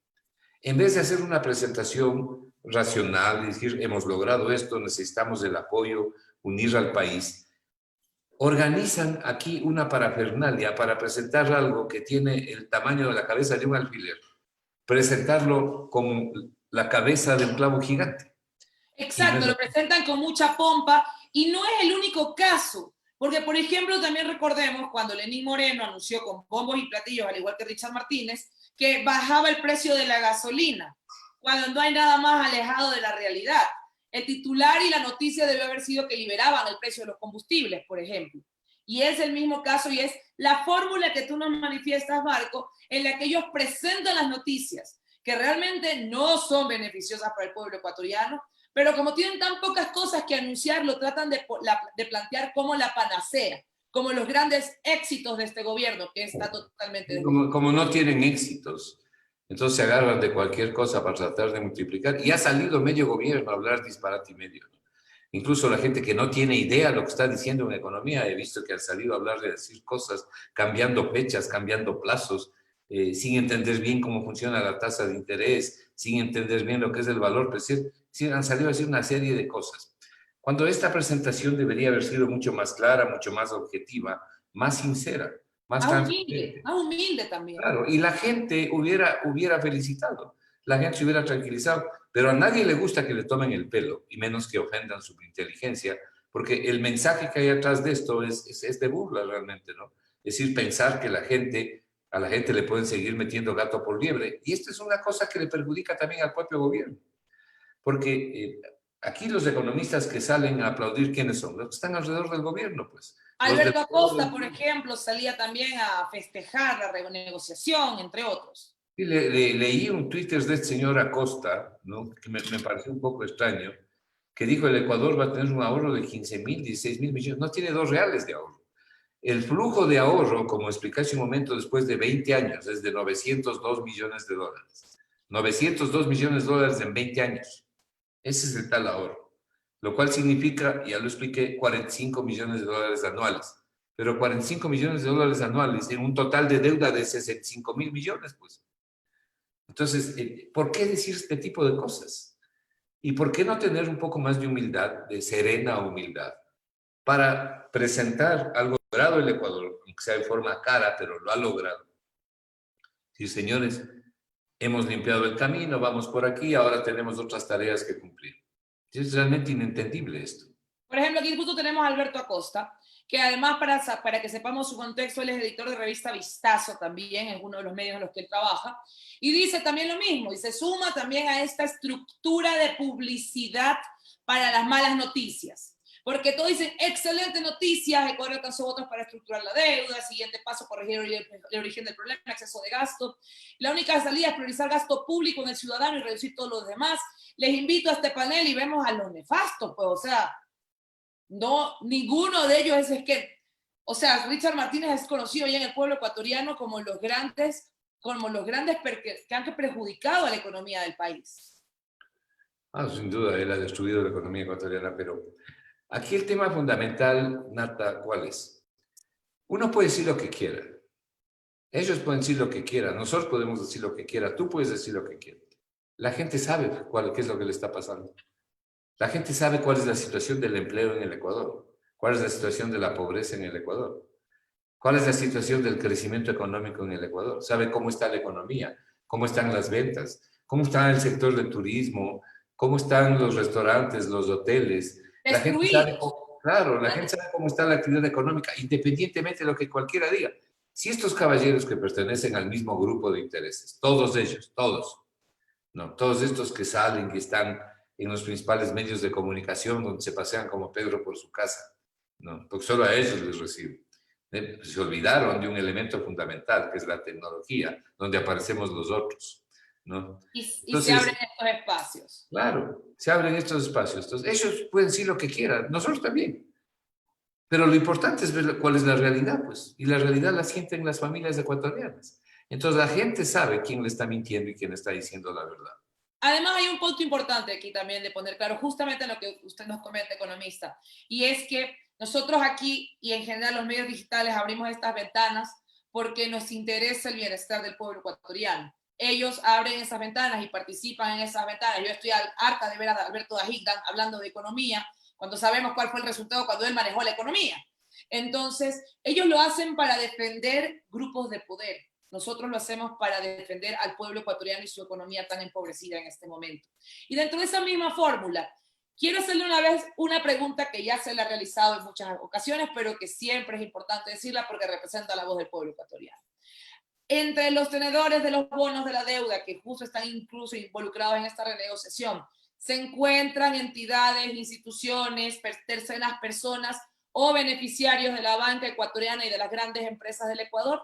En vez de hacer una presentación racional y decir, hemos logrado esto, necesitamos el apoyo, unir al país, organizan aquí una parafernalia para presentar algo que tiene el tamaño de la cabeza de un alfiler, presentarlo como la cabeza de un clavo gigante. Exacto, lo presentan con mucha pompa y no es el único caso, porque por ejemplo también recordemos cuando Lenín Moreno anunció con bombos y platillos, al igual que Richard Martínez, que bajaba el precio de la gasolina, cuando no hay nada más alejado de la realidad. El titular y la noticia debió haber sido que liberaban el precio de los combustibles, por ejemplo. Y es el mismo caso y es la fórmula que tú nos manifiestas, Marco, en la que ellos presentan las noticias, que realmente no son beneficiosas para el pueblo ecuatoriano, pero como tienen tan pocas cosas que anunciar, lo tratan de plantear como la panacea, como los grandes éxitos de este gobierno, que está totalmente... Como no tienen éxitos, entonces se agarran de cualquier cosa para tratar de multiplicar. Y ha salido medio gobierno a hablar disparate y medio. Incluso la gente que no tiene idea de lo que está diciendo en economía, he visto que han salido a hablar de decir cosas, cambiando fechas, cambiando plazos, sin entender bien cómo funciona la tasa de interés, sin entender bien lo que es el valor, pues sí, han salido a decir una serie de cosas. Cuando esta presentación debería haber sido mucho más clara, mucho más objetiva, más sincera, más transparente. Más humilde también. Claro, y la gente hubiera felicitado, la gente se hubiera tranquilizado, pero a nadie le gusta que le tomen el pelo, y menos que ofendan su inteligencia, porque el mensaje que hay atrás de esto es de burla realmente, ¿no? Es decir, pensar que a la gente le pueden seguir metiendo gato por liebre, y esto es una cosa que le perjudica también al propio gobierno, porque aquí los economistas que salen a aplaudir, ¿quiénes son? Los que están alrededor del gobierno, pues. Alberto Acosta, por ejemplo, salía también a festejar la renegociación, entre otros. Sí, leí un Twitter de este señor Acosta, ¿no? Que me pareció un poco extraño, que dijo el Ecuador va a tener un ahorro de 15.000, 16.000 millones, no tiene $2 de ahorro. El flujo de ahorro, como expliqué hace un momento, después de 20 años, es de $902 millones. $902 millones en 20 años. Ese es el tal ahorro. Lo cual significa, ya lo expliqué, $45 millones anuales. Pero $45 millones anuales en un total de deuda de 65.000 millones, pues. Entonces, ¿por qué decir este tipo de cosas? ¿Y por qué no tener un poco más de humildad, de serena humildad, para presentar algo logrado el Ecuador, aunque sea de forma cara, pero lo ha logrado? Sí, señores, hemos limpiado el camino, vamos por aquí, ahora tenemos otras tareas que cumplir. Es realmente inentendible esto. Por ejemplo, aquí justo tenemos a Alberto Acosta, que además, para que sepamos su contexto, él es editor de revista Vistazo también, es uno de los medios en los que él trabaja, y dice también lo mismo, y se suma también a esta estructura de publicidad para las malas noticias. Porque todos dicen, excelente noticia, Ecuador alcanzó votos para estructurar la deuda, siguiente paso, corregir el origen del problema, exceso de gasto. La única salida es priorizar gasto público en el ciudadano y reducir todos los demás. Les invito a este panel y vemos a los nefastos, pues, o sea, no, ninguno de ellos es que, o sea, Richard Martínez es conocido ya en el pueblo ecuatoriano como los grandes que han perjudicado a la economía del país. Sin duda, él ha destruido la economía ecuatoriana, pero aquí el tema fundamental, Nata, ¿cuál es? Uno puede decir lo que quiera. Ellos pueden decir lo que quieran. Nosotros podemos decir lo que quiera. Tú puedes decir lo que quieras. La gente sabe qué es lo que le está pasando. La gente sabe cuál es la situación del empleo en el Ecuador. Cuál es la situación de la pobreza en el Ecuador. Cuál es la situación del crecimiento económico en el Ecuador. Sabe cómo está la economía, cómo están las ventas, cómo está el sector del turismo, cómo están los restaurantes, los hoteles. La gente sabe, claro, la gente sabe cómo está la actividad económica, independientemente de lo que cualquiera diga. Si estos caballeros que pertenecen al mismo grupo de intereses, todos ellos, todos, no, todos estos que salen, que están en los principales medios de comunicación, donde se pasean como Pedro por su casa, ¿no? Porque solo a ellos les reciben. Se olvidaron de un elemento fundamental, que es la tecnología, donde aparecemos los otros, ¿no? Y Entonces, se abren estos espacios. Claro, se abren estos espacios. Entonces, ellos pueden decir lo que quieran, nosotros también. Pero lo importante es ver cuál es la realidad, pues. Y la realidad la sienten las familias ecuatorianas. Entonces, la gente sabe quién le está mintiendo y quién está diciendo la verdad. Además, hay un punto importante aquí también de poner claro, justamente en lo que usted nos comenta, economista, y es que nosotros aquí y en general los medios digitales abrimos estas ventanas porque nos interesa el bienestar del pueblo ecuatoriano. Ellos abren esas ventanas y participan en esas ventanas. Yo estoy harta de ver a Alberto Dajigdan hablando de economía cuando sabemos cuál fue el resultado cuando él manejó la economía. Entonces, ellos lo hacen para defender grupos de poder. Nosotros lo hacemos para defender al pueblo ecuatoriano y su economía tan empobrecida en este momento. Y dentro de esa misma fórmula, quiero hacerle una vez una pregunta que ya se la ha realizado en muchas ocasiones, pero que siempre es importante decirla porque representa la voz del pueblo ecuatoriano. Entre los tenedores de los bonos de la deuda, que justo están incluso involucrados en esta renegociación, se encuentran entidades, instituciones, terceras personas o beneficiarios de la banca ecuatoriana y de las grandes empresas del Ecuador.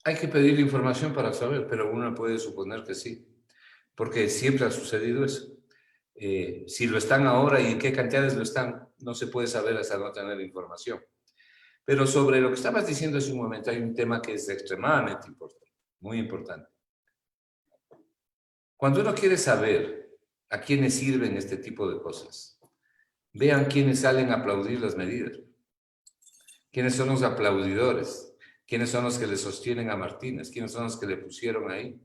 Hay que pedir información para saber, pero uno puede suponer que sí, porque siempre ha sucedido eso. Si lo están ahora y en qué cantidades lo están, no se puede saber hasta no tener información. Pero sobre lo que estabas diciendo hace un momento, hay un tema que es extremadamente importante, muy importante. Cuando uno quiere saber a quiénes sirven este tipo de cosas, vean quiénes salen a aplaudir las medidas, quiénes son los aplaudidores, quiénes son los que le sostienen a Martínez, quiénes son los que le pusieron ahí.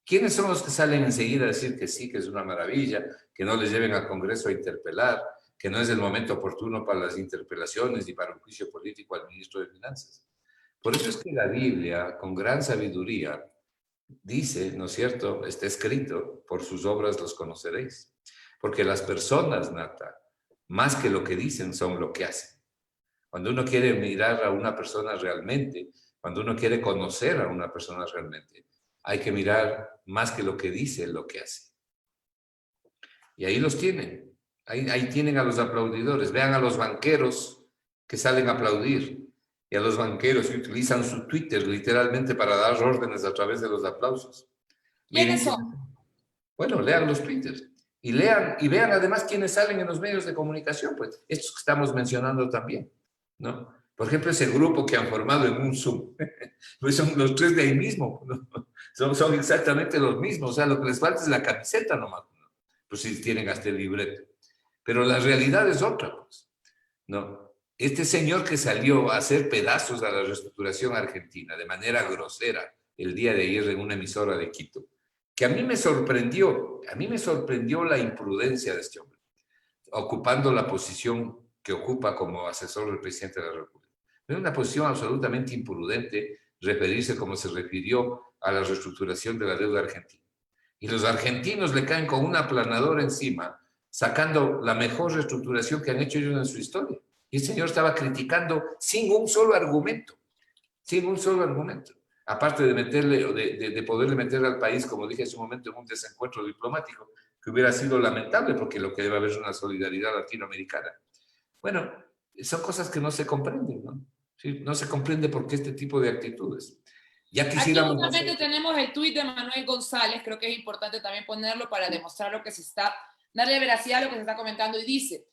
¿Quiénes son los que salen enseguida a decir que sí, que es una maravilla, que no les lleven al Congreso a interpelar, que no es el momento oportuno para las interpelaciones y para un juicio político al ministro de Finanzas? Por eso es que la Biblia, con gran sabiduría, dice, ¿no es cierto?, está escrito, por sus obras los conoceréis. Porque las personas, Nata, más que lo que dicen, son lo que hacen. Cuando uno quiere mirar a una persona realmente, cuando uno quiere conocer a una persona realmente, hay que mirar más que lo que dice, lo que hace. Y ahí los tienen. Ahí tienen a los aplaudidores. Vean a los banqueros que salen a aplaudir. Y a los banqueros que utilizan su Twitter literalmente para dar órdenes a través de los aplausos. ¿Quiénes Miren, son? bueno, lean los Twitters. Y lean y vean además quiénes salen en los medios de comunicación, pues estos que estamos mencionando también, ¿no? Por ejemplo, ese grupo que han formado en un Zoom, pues son los tres de ahí mismo, ¿no? Son exactamente los mismos, o sea, lo que les falta es la camiseta nomás, ¿no? Pues si tienen hasta el libreto. Pero la realidad es otra, pues, ¿no? Este señor que salió a hacer pedazos a la reestructuración argentina de manera grosera el día de ayer en una emisora de Quito, que a mí me sorprendió la imprudencia de este hombre, ocupando la posición que ocupa como asesor del presidente de la República. Es una posición absolutamente imprudente referirse como se refirió a la reestructuración de la deuda argentina. Y los argentinos le caen con una aplanadora encima, sacando la mejor reestructuración que han hecho ellos en su historia. Y el señor estaba criticando sin un solo argumento, aparte de meterle, de poderle meter al país, como dije hace un momento, en un desencuentro diplomático, que hubiera sido lamentable, porque lo que debe haber es una solidaridad latinoamericana. Bueno, son cosas que no se comprenden, ¿no? ¿Sí? No se comprende por qué este tipo de actitudes. Ya quisiéramos... Aquí justamente tenemos el tuit de Manuel González, creo que es importante también ponerlo para demostrar lo que se está, darle veracidad a lo que se está comentando, y dice: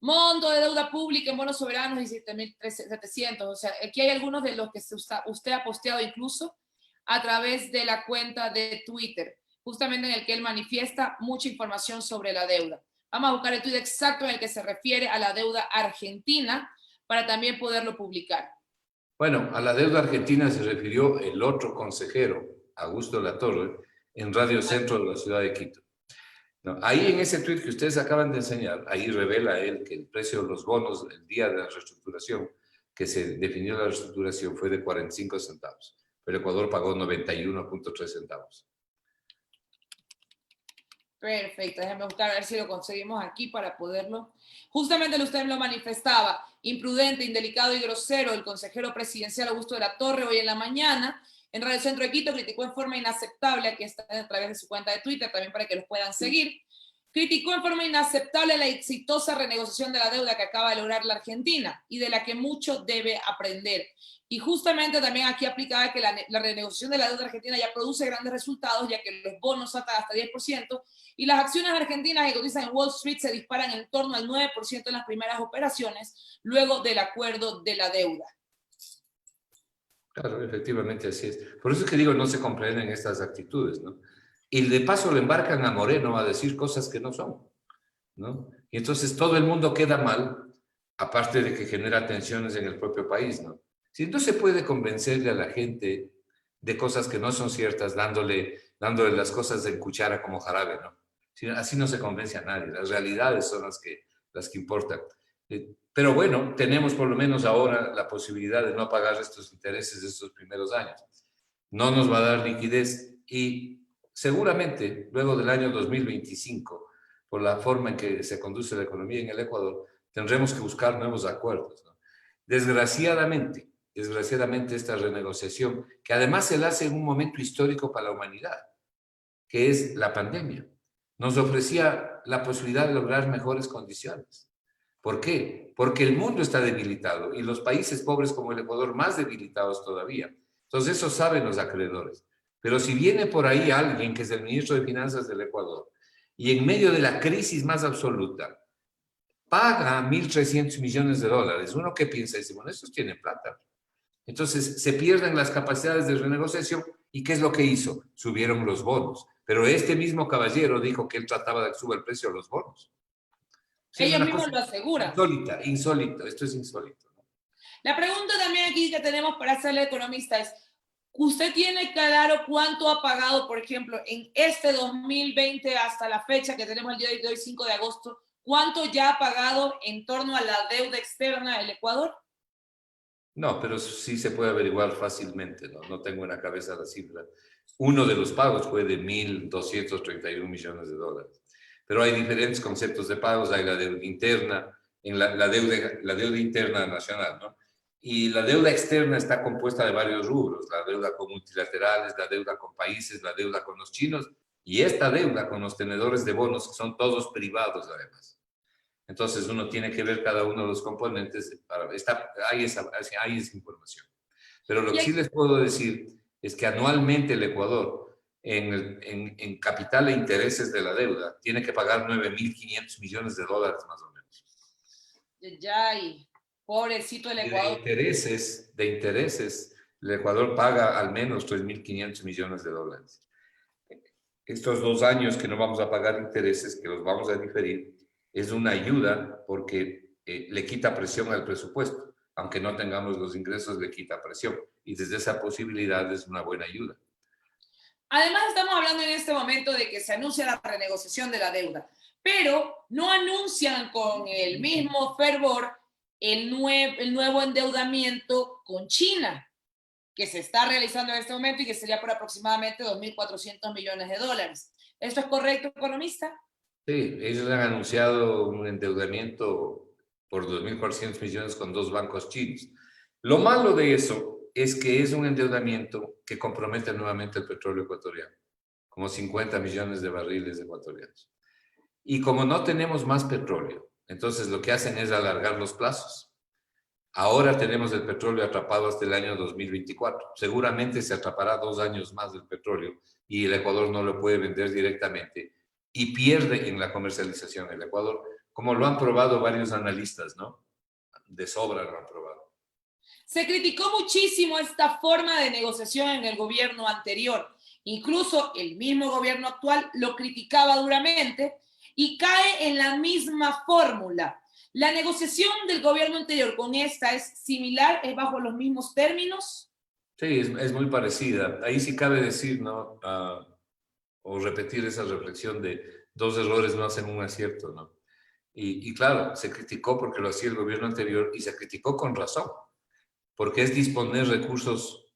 monto de deuda pública en bonos soberanos 17.700. O sea, aquí hay algunos de los que usted ha posteado incluso a través de la cuenta de Twitter, justamente en el que él manifiesta mucha información sobre la deuda. Vamos a buscar el tweet exacto en el que se refiere a la deuda argentina para también poderlo publicar. Bueno, a la deuda argentina se refirió el otro consejero, Augusto Latorre, en Radio Centro de la ciudad de Quito. No, ahí en ese tuit que ustedes acaban de enseñar, ahí revela él que el precio de los bonos el día de la reestructuración, que se definió la reestructuración, fue de 45 centavos. Pero Ecuador pagó 91.3 centavos. Perfecto, déjame buscar a ver si lo conseguimos aquí para poderlo. Justamente usted lo manifestaba, imprudente, indelicado y grosero, el consejero presidencial Augusto de la Torre hoy en la mañana en Radio Centro de Quito criticó en forma inaceptable, aquí está a través de su cuenta de Twitter también para que los puedan seguir, criticó en forma inaceptable la exitosa renegociación de la deuda que acaba de lograr la Argentina y de la que mucho debe aprender. Y justamente también aquí aplicaba que la renegociación de la deuda argentina ya produce grandes resultados, ya que los bonos saltan hasta 10% y las acciones argentinas que cotizan en Wall Street se disparan en torno al 9% en las primeras operaciones, luego del acuerdo de la deuda. Claro, efectivamente así es. Por eso es que digo, no se comprenden estas actitudes, ¿no? Y de paso le embarcan a Moreno a decir cosas que no son, ¿no? Y entonces todo el mundo queda mal, aparte de que genera tensiones en el propio país, ¿no? Si no se puede convencerle a la gente de cosas que no son ciertas, dándole las cosas en cuchara como jarabe, ¿no? Así no se convence a nadie, las realidades son las que importan. Pero bueno, tenemos por lo menos ahora la posibilidad de no pagar estos intereses de estos primeros años. No nos va a dar liquidez y seguramente luego del año 2025, por la forma en que se conduce la economía en el Ecuador, tendremos que buscar nuevos acuerdos, ¿no? Desgraciadamente esta renegociación, que además se la hace en un momento histórico para la humanidad, que es la pandemia, nos ofrecía la posibilidad de lograr mejores condiciones. ¿Por qué? Porque el mundo está debilitado y los países pobres como el Ecuador más debilitados todavía. Entonces eso saben los acreedores. Pero si viene por ahí alguien que es el ministro de Finanzas del Ecuador y en medio de la crisis más absoluta paga 1.300 millones de dólares, uno que piensa, dice, bueno, estos tienen plata. Entonces se pierden las capacidades de renegociación y ¿qué es lo que hizo? Subieron los bonos. Pero este mismo caballero dijo que él trataba de subir el precio de los bonos. Sí, es Ellos una mismos cosa lo aseguran. insólito, esto es insólito. La pregunta también aquí que tenemos para hacerle economista es, ¿usted tiene claro cuánto ha pagado, por ejemplo, en este 2020 hasta la fecha que tenemos el día de hoy, 5 de agosto, cuánto ya ha pagado en torno a la deuda externa del Ecuador? No, pero sí se puede averiguar fácilmente, ¿no? No tengo en la cabeza la cifra. Uno de los pagos fue de 1.231 millones de dólares. Pero hay diferentes conceptos de pagos, hay la deuda interna, la deuda interna nacional, ¿no? Y la deuda externa está compuesta de varios rubros, la deuda con multilaterales, la deuda con países, la deuda con los chinos y esta deuda con los tenedores de bonos, que son todos privados además. Entonces uno tiene que ver cada uno de los componentes, hay esa información. Pero lo que sí les puedo decir es que anualmente el Ecuador, en capital e intereses de la deuda, tiene que pagar 9.500 millones de dólares más o menos. Ya, y pobrecito el Ecuador. De intereses, el Ecuador paga al menos 3.500 millones de dólares. Estos 2 años que no vamos a pagar intereses, que los vamos a diferir, es una ayuda porque le quita presión al presupuesto. Aunque no tengamos los ingresos, le quita presión. Y desde esa posibilidad es una buena ayuda. Además, estamos hablando en este momento de que se anuncia la renegociación de la deuda, pero no anuncian con el mismo fervor el nuevo endeudamiento con China, que se está realizando en este momento y que sería por aproximadamente 2.400 millones de dólares. ¿Esto es correcto, economista? Sí, ellos han anunciado un endeudamiento por 2.400 millones con 2 bancos chinos. Lo malo de eso es que es un endeudamiento que compromete nuevamente el petróleo ecuatoriano, como 50 millones de barriles ecuatorianos. Y como no tenemos más petróleo, entonces lo que hacen es alargar los plazos. Ahora tenemos el petróleo atrapado hasta el año 2024. Seguramente se atrapará 2 años más del petróleo y el Ecuador no lo puede vender directamente y pierde en la comercialización el Ecuador, como lo han probado varios analistas, ¿no? De sobra lo han probado. Se criticó muchísimo esta forma de negociación en el gobierno anterior. Incluso el mismo gobierno actual lo criticaba duramente y cae en la misma fórmula. ¿La negociación del gobierno anterior con esta es similar? ¿Es bajo los mismos términos? Sí, es muy parecida. Ahí sí cabe decir, ¿no? O repetir esa reflexión de 2 errores no hacen un acierto, ¿no? Y claro, se criticó porque lo hacía el gobierno anterior y se criticó con razón, porque es disponer recursos,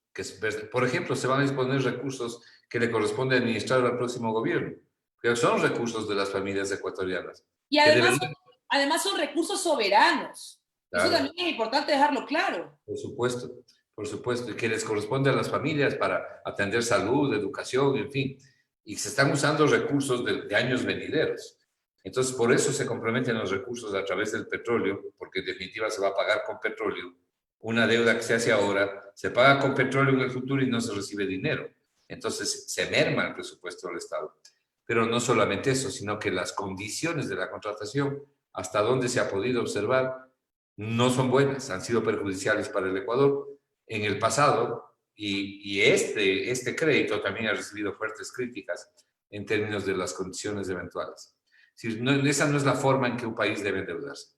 por ejemplo, se van a disponer recursos que le corresponde administrar al próximo gobierno. que son recursos de las familias ecuatorianas. Y además son recursos soberanos. Claro. Eso también es importante dejarlo claro. Por supuesto, y que les corresponde a las familias para atender salud, educación, en fin. Y se están usando recursos de años venideros. Entonces, por eso se comprometen los recursos a través del petróleo, porque en definitiva se va a pagar con petróleo. Una deuda que se hace ahora, se paga con petróleo en el futuro y no se recibe dinero. Entonces, se merma el presupuesto del Estado. Pero no solamente eso, sino que las condiciones de la contratación, hasta donde se ha podido observar, no son buenas, han sido perjudiciales para el Ecuador en el pasado, y este crédito también ha recibido fuertes críticas en términos de las condiciones eventuales. Esa no es la forma en que un país debe endeudarse.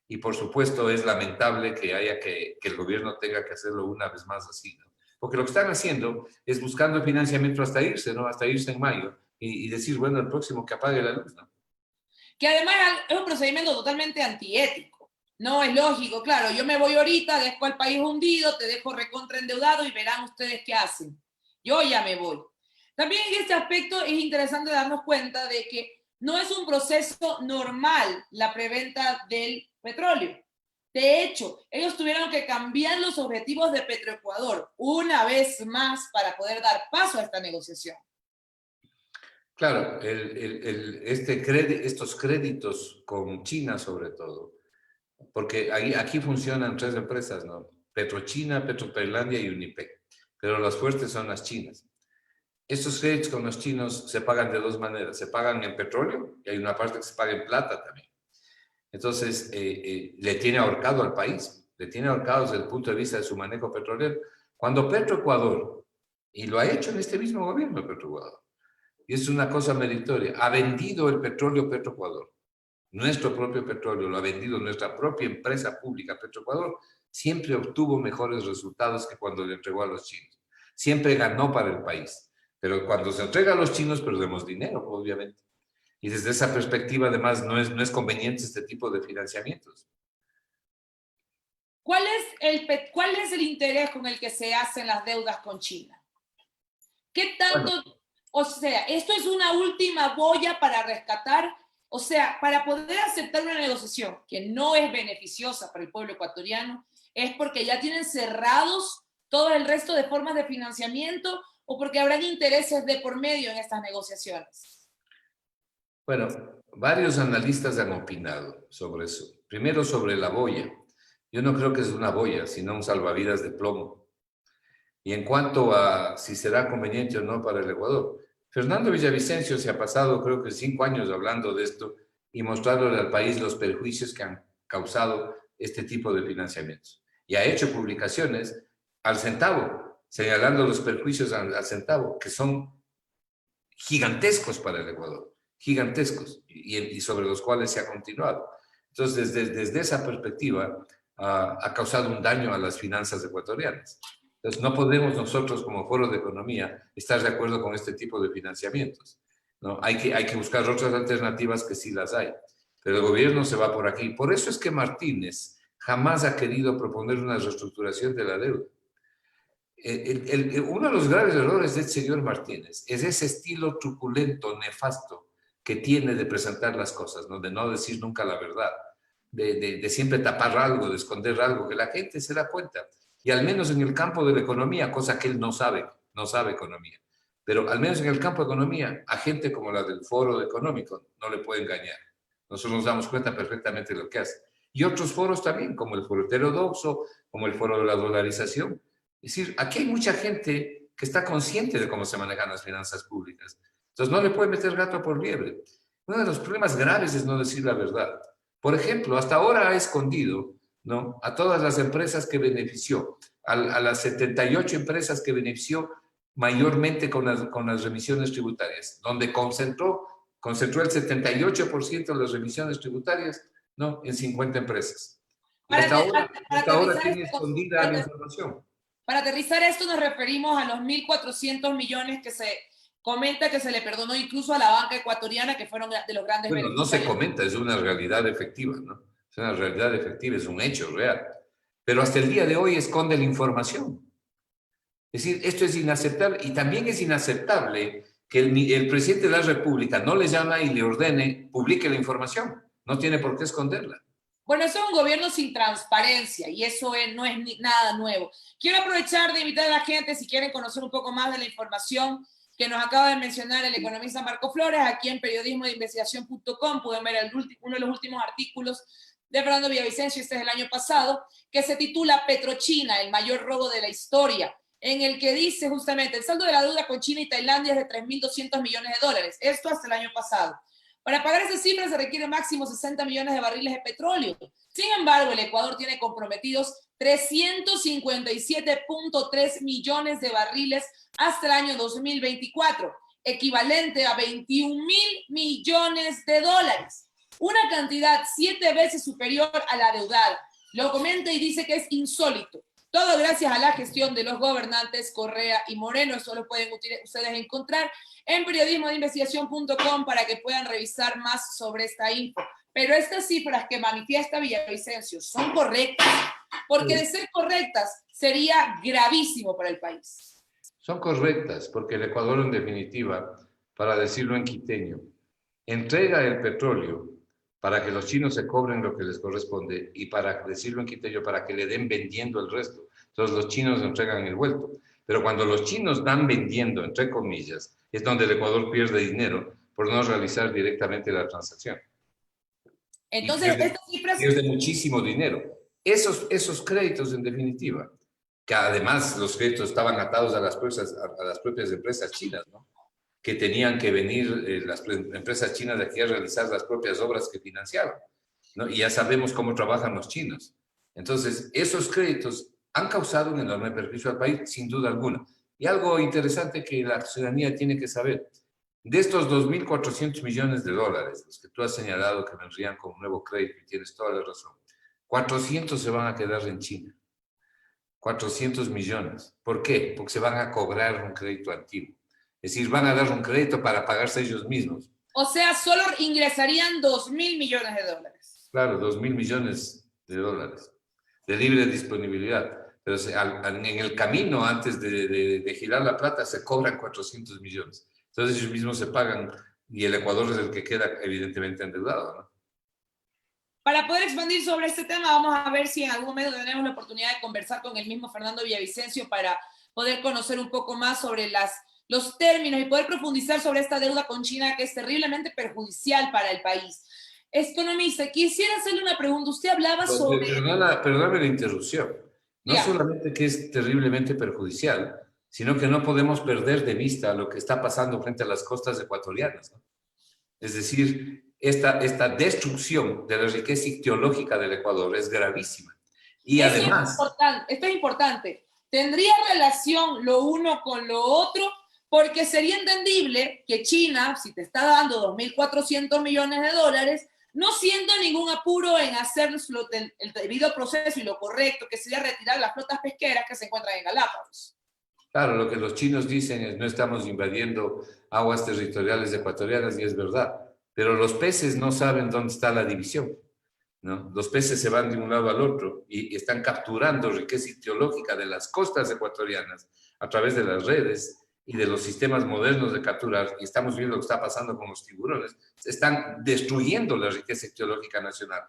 Y por supuesto es lamentable que el gobierno tenga que hacerlo una vez más así, ¿no? Porque lo que están haciendo es buscando financiamiento hasta irse, ¿no? Hasta irse en mayo y decir, bueno, el próximo que apague la luz, ¿no? Que además es un procedimiento totalmente antiético. No es lógico, claro, yo me voy ahorita, dejo al país hundido, te dejo recontra endeudado y verán ustedes qué hacen. Yo ya me voy. También en este aspecto es interesante darnos cuenta de que no es un proceso normal la preventa del petróleo. De hecho, ellos tuvieron que cambiar los objetivos de Petroecuador una vez más para poder dar paso a esta negociación. Claro, estos créditos con China sobre todo, porque aquí funcionan tres empresas, ¿no? Petrochina, Petroperlandia y Unipec, pero las fuertes son las chinas. Estos créditos con los chinos se pagan de dos maneras. Se pagan en petróleo y hay una parte que se paga en plata también. Entonces, le tiene ahorcado al país, le tiene ahorcado desde el punto de vista de su manejo petrolero. Cuando Petroecuador, y lo ha hecho en este mismo gobierno Petroecuador, y es una cosa meritoria, ha vendido el petróleo Petroecuador, nuestro propio petróleo, lo ha vendido nuestra propia empresa pública Petroecuador, siempre obtuvo mejores resultados que cuando le entregó a los chinos. Siempre ganó para el país. Pero cuando se entrega a los chinos perdemos dinero, obviamente. Y desde esa perspectiva, además, no es conveniente este tipo de financiamientos. ¿Cuál es el interés con el que se hacen las deudas con China? ¿Qué tanto? Bueno. O sea, esto es una última boya para rescatar, o sea, para poder aceptar una negociación que no es beneficiosa para el pueblo ecuatoriano, es porque ya tienen cerrados todo el resto de formas de financiamiento o porque habrán intereses de por medio en estas negociaciones. Bueno, varios analistas han opinado sobre eso. Primero, sobre la boya. Yo no creo que es una boya, sino un salvavidas de plomo. Y en cuanto a si será conveniente o no para el Ecuador, Fernando Villavicencio se ha pasado, creo que 5 años hablando de esto y mostrándole al país los perjuicios que han causado este tipo de financiamientos. Y ha hecho publicaciones al centavo, señalando los perjuicios al centavo, que son gigantescos para el Ecuador, gigantescos, y sobre los cuales se ha continuado. Entonces, desde esa perspectiva, ha causado un daño a las finanzas ecuatorianas. Entonces, no podemos nosotros como Foro de Economía estar de acuerdo con este tipo de financiamientos, ¿no? Hay que buscar otras alternativas que sí las hay, pero el gobierno se va por aquí. Por eso es que Martínez jamás ha querido proponer una reestructuración de la deuda. Uno de los graves errores del señor Martínez es ese estilo truculento, nefasto que tiene de presentar las cosas, ¿no? De no decir nunca la verdad, de siempre tapar algo, de esconder algo, que la gente se da cuenta. Y al menos en el campo de la economía, cosa que él no sabe economía, pero al menos en el campo de economía, a gente como la del Foro Económico no le puede engañar. Nosotros nos damos cuenta perfectamente de lo que hace. Y otros foros también, como el Foro Heterodoxo, como el Foro de la Dolarización. Es decir, aquí hay mucha gente que está consciente de cómo se manejan las finanzas públicas. Entonces no le puede meter gato por liebre. Uno de los problemas graves es no decir la verdad. Por ejemplo, hasta ahora ha escondido, ¿no?, a todas las empresas que benefició, a las 78 empresas que benefició mayormente con las remisiones tributarias, donde concentró el 78% de las remisiones tributarias, ¿no?, en 50 empresas. Y hasta ahora tiene escondida la información. Para aterrizar esto nos referimos a los 1.400 millones que se comenta que se le perdonó incluso a la banca ecuatoriana, que fueron de los grandes beneficios. No se comenta, es una realidad efectiva, ¿no? Es una realidad efectiva, es un hecho real. Pero hasta el día de hoy esconde la información. Es decir, esto es inaceptable y también es inaceptable que el presidente de la República no le llama y le ordene, publique la información. No tiene por qué esconderla. Bueno, eso es un gobierno sin transparencia y eso no es nada nuevo. Quiero aprovechar de invitar a la gente, si quieren conocer un poco más de la información que nos acaba de mencionar el economista Marco Flores, aquí en periodismodeinvestigación.com pueden ver uno de los últimos artículos de Fernando Villavicencio, este es del año pasado, que se titula Petrochina, el mayor robo de la historia, en el que dice justamente el saldo de la deuda con China y Tailandia es de 3.200 millones de dólares, esto hasta el año pasado. Para pagar esa cifra se requiere máximo 60 millones de barriles de petróleo. Sin embargo, el Ecuador tiene comprometidos 357.3 millones de barriles hasta el año 2024, equivalente a 21.000 millones de dólares. Una cantidad 7 veces superior a la deudada. Lo comenta y dice que es insólito. Todo gracias a la gestión de los gobernantes Correa y Moreno. Eso lo pueden ustedes encontrar en periodismodeinvestigación.com para que puedan revisar más sobre esta info. Pero estas cifras que manifiesta Villavicencio son correctas, porque de ser correctas sería gravísimo para el país. Son correctas, porque el Ecuador, en definitiva, para decirlo en quiteño, entrega el petróleo para que los chinos se cobren lo que les corresponde y, para decirlo en quiteño, para que le den vendiendo el resto. Entonces los chinos entregan el vuelto. Pero cuando los chinos dan vendiendo, entre comillas, es donde el Ecuador pierde dinero por no realizar directamente la transacción. Entonces, estas cifras... Pierde muchísimo dinero. Esos créditos, en definitiva, que además los créditos estaban atados a las propias empresas chinas, ¿no? Que tenían que venir las empresas chinas de aquí a realizar las propias obras que financiaban, ¿no? Y ya sabemos cómo trabajan los chinos. Entonces, esos créditos han causado un enorme perjuicio al país, sin duda alguna. Y algo interesante que la ciudadanía tiene que saber, de estos 2.400 millones de dólares, los que tú has señalado que vendrían con un nuevo crédito, y tienes toda la razón, 400 se van a quedar en China. 400 millones. ¿Por qué? Porque se van a cobrar un crédito antiguo. Es decir, van a dar un crédito para pagarse ellos mismos. O sea, solo ingresarían 2.000 millones de dólares. Claro, 2.000 millones de dólares de libre disponibilidad. Pero en el camino, antes de girar la plata, se cobran 400 millones. Entonces ellos mismos se pagan y el Ecuador es el que queda evidentemente endeudado, ¿no? Para poder expandir sobre este tema, vamos a ver si en algún momento tenemos la oportunidad de conversar con el mismo Fernando Villavicencio para poder conocer un poco más sobre los términos y poder profundizar sobre esta deuda con China que es terriblemente perjudicial para el país. Economista, quisiera hacerle una pregunta. Usted hablaba sobre... Perdóname la interrupción. No solamente que es terriblemente perjudicial, sino que no podemos perder de vista lo que está pasando frente a las costas ecuatorianas, ¿no? Es decir, esta destrucción de la riqueza ictiológica del Ecuador es gravísima. Y además... Esto es importante. ¿Tendría relación lo uno con lo otro? Porque sería entendible que China, si te está dando 2.400 millones de dólares, no sienta ningún apuro en hacer el debido proceso y lo correcto, que sería retirar las flotas pesqueras que se encuentran en Galápagos. Claro, lo que los chinos dicen es no estamos invadiendo aguas territoriales ecuatorianas, y es verdad. Pero los peces no saben dónde está la división, ¿no? Los peces se van de un lado al otro y están capturando riqueza ictiológica de las costas ecuatorianas a través de las redes y de los sistemas modernos de capturar, y estamos viendo lo que está pasando con los tiburones. Están destruyendo la riqueza ictiológica nacional.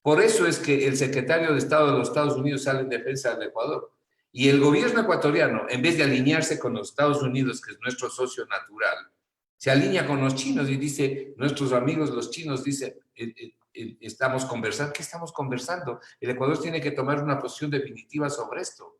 Por eso es que el secretario de Estado de los Estados Unidos sale en defensa del Ecuador. Y el gobierno ecuatoriano, en vez de alinearse con los Estados Unidos, que es nuestro socio natural, se alinea con los chinos y dice, nuestros amigos los chinos dicen, estamos conversando. ¿Qué estamos conversando? El Ecuador tiene que tomar una posición definitiva sobre esto,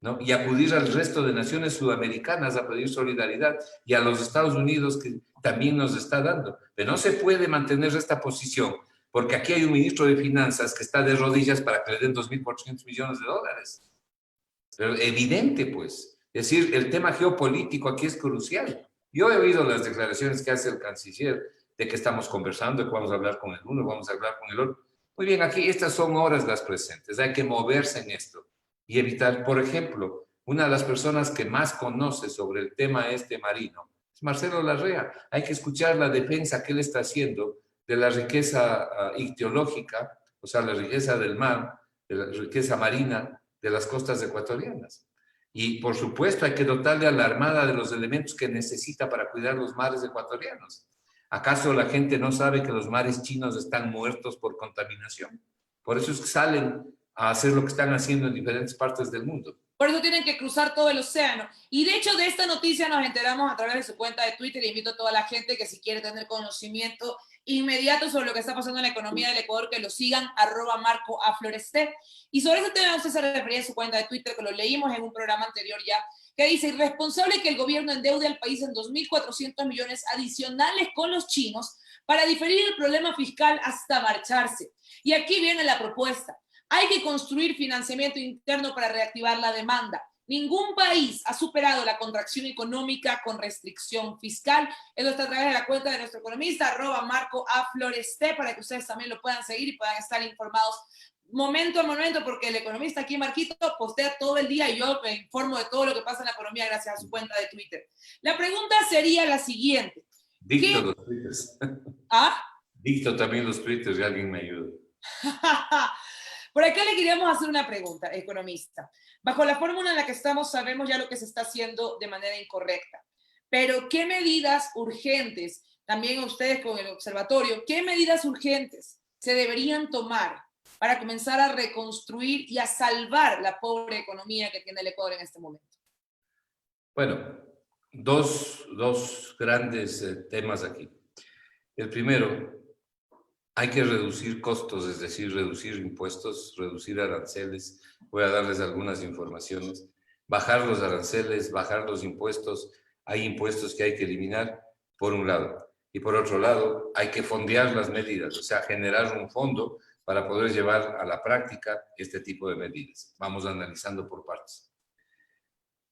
¿no? Y acudir al resto de naciones sudamericanas a pedir solidaridad y a los Estados Unidos, que también nos está dando. Pero no se puede mantener esta posición, porque aquí hay un ministro de Finanzas que está de rodillas para que le den 2.400 millones de dólares. Pero evidente, pues. Es decir, el tema geopolítico aquí es crucial. Yo he oído las declaraciones que hace el canciller de que estamos conversando, que vamos a hablar con el uno, vamos a hablar con el otro. Muy bien, aquí estas son horas las presentes. Hay que moverse en esto y evitar, por ejemplo, una de las personas que más conoce sobre el tema marino es Marcelo Larrea. Hay que escuchar la defensa que él está haciendo de la riqueza ictiológica, o sea, la riqueza del mar, de la riqueza marina de las costas ecuatorianas. Y, por supuesto, hay que dotarle a la Armada de los elementos que necesita para cuidar los mares ecuatorianos. ¿Acaso la gente no sabe que los mares chinos están muertos por contaminación? Por eso es que salen a hacer lo que están haciendo en diferentes partes del mundo. Por eso tienen que cruzar todo el océano. Y de hecho de esta noticia nos enteramos a través de su cuenta de Twitter. Y invito a toda la gente que si quiere tener conocimiento inmediato sobre lo que está pasando en la economía del Ecuador, que lo sigan, @MarcoAFloresté. Y sobre ese tema usted se refería a su cuenta de Twitter, que lo leímos en un programa anterior ya, que dice: irresponsable que el gobierno endeude al país en 2.400 millones adicionales con los chinos para diferir el problema fiscal hasta marcharse. Y aquí viene la propuesta. Hay que construir financiamiento interno para reactivar la demanda. Ningún país ha superado la contracción económica con restricción fiscal. Eso está a través de la cuenta de nuestro economista, @MarcoAFloresté, para que ustedes también lo puedan seguir y puedan estar informados momento a momento, porque el economista aquí, Marquito, postea todo el día y yo me informo de todo lo que pasa en la economía gracias a su cuenta de Twitter. La pregunta sería la siguiente. Dicto los twitters. ¿Ah? Dicto también los twitters y alguien me ayuda. Por acá le queríamos hacer una pregunta, economista. Bajo la fórmula en la que estamos, sabemos ya lo que se está haciendo de manera incorrecta. Pero, ¿qué medidas urgentes, también ustedes con el observatorio, qué medidas urgentes se deberían tomar para comenzar a reconstruir y a salvar la pobre economía que tiene el Ecuador en este momento? Bueno, dos grandes temas aquí. El primero, hay que reducir costos, es decir, reducir impuestos, reducir aranceles. Voy a darles algunas informaciones. Bajar los aranceles, bajar los impuestos. Hay impuestos que hay que eliminar, por un lado. Y por otro lado, hay que fondear las medidas, o sea, generar un fondo para poder llevar a la práctica este tipo de medidas. Vamos analizando por partes.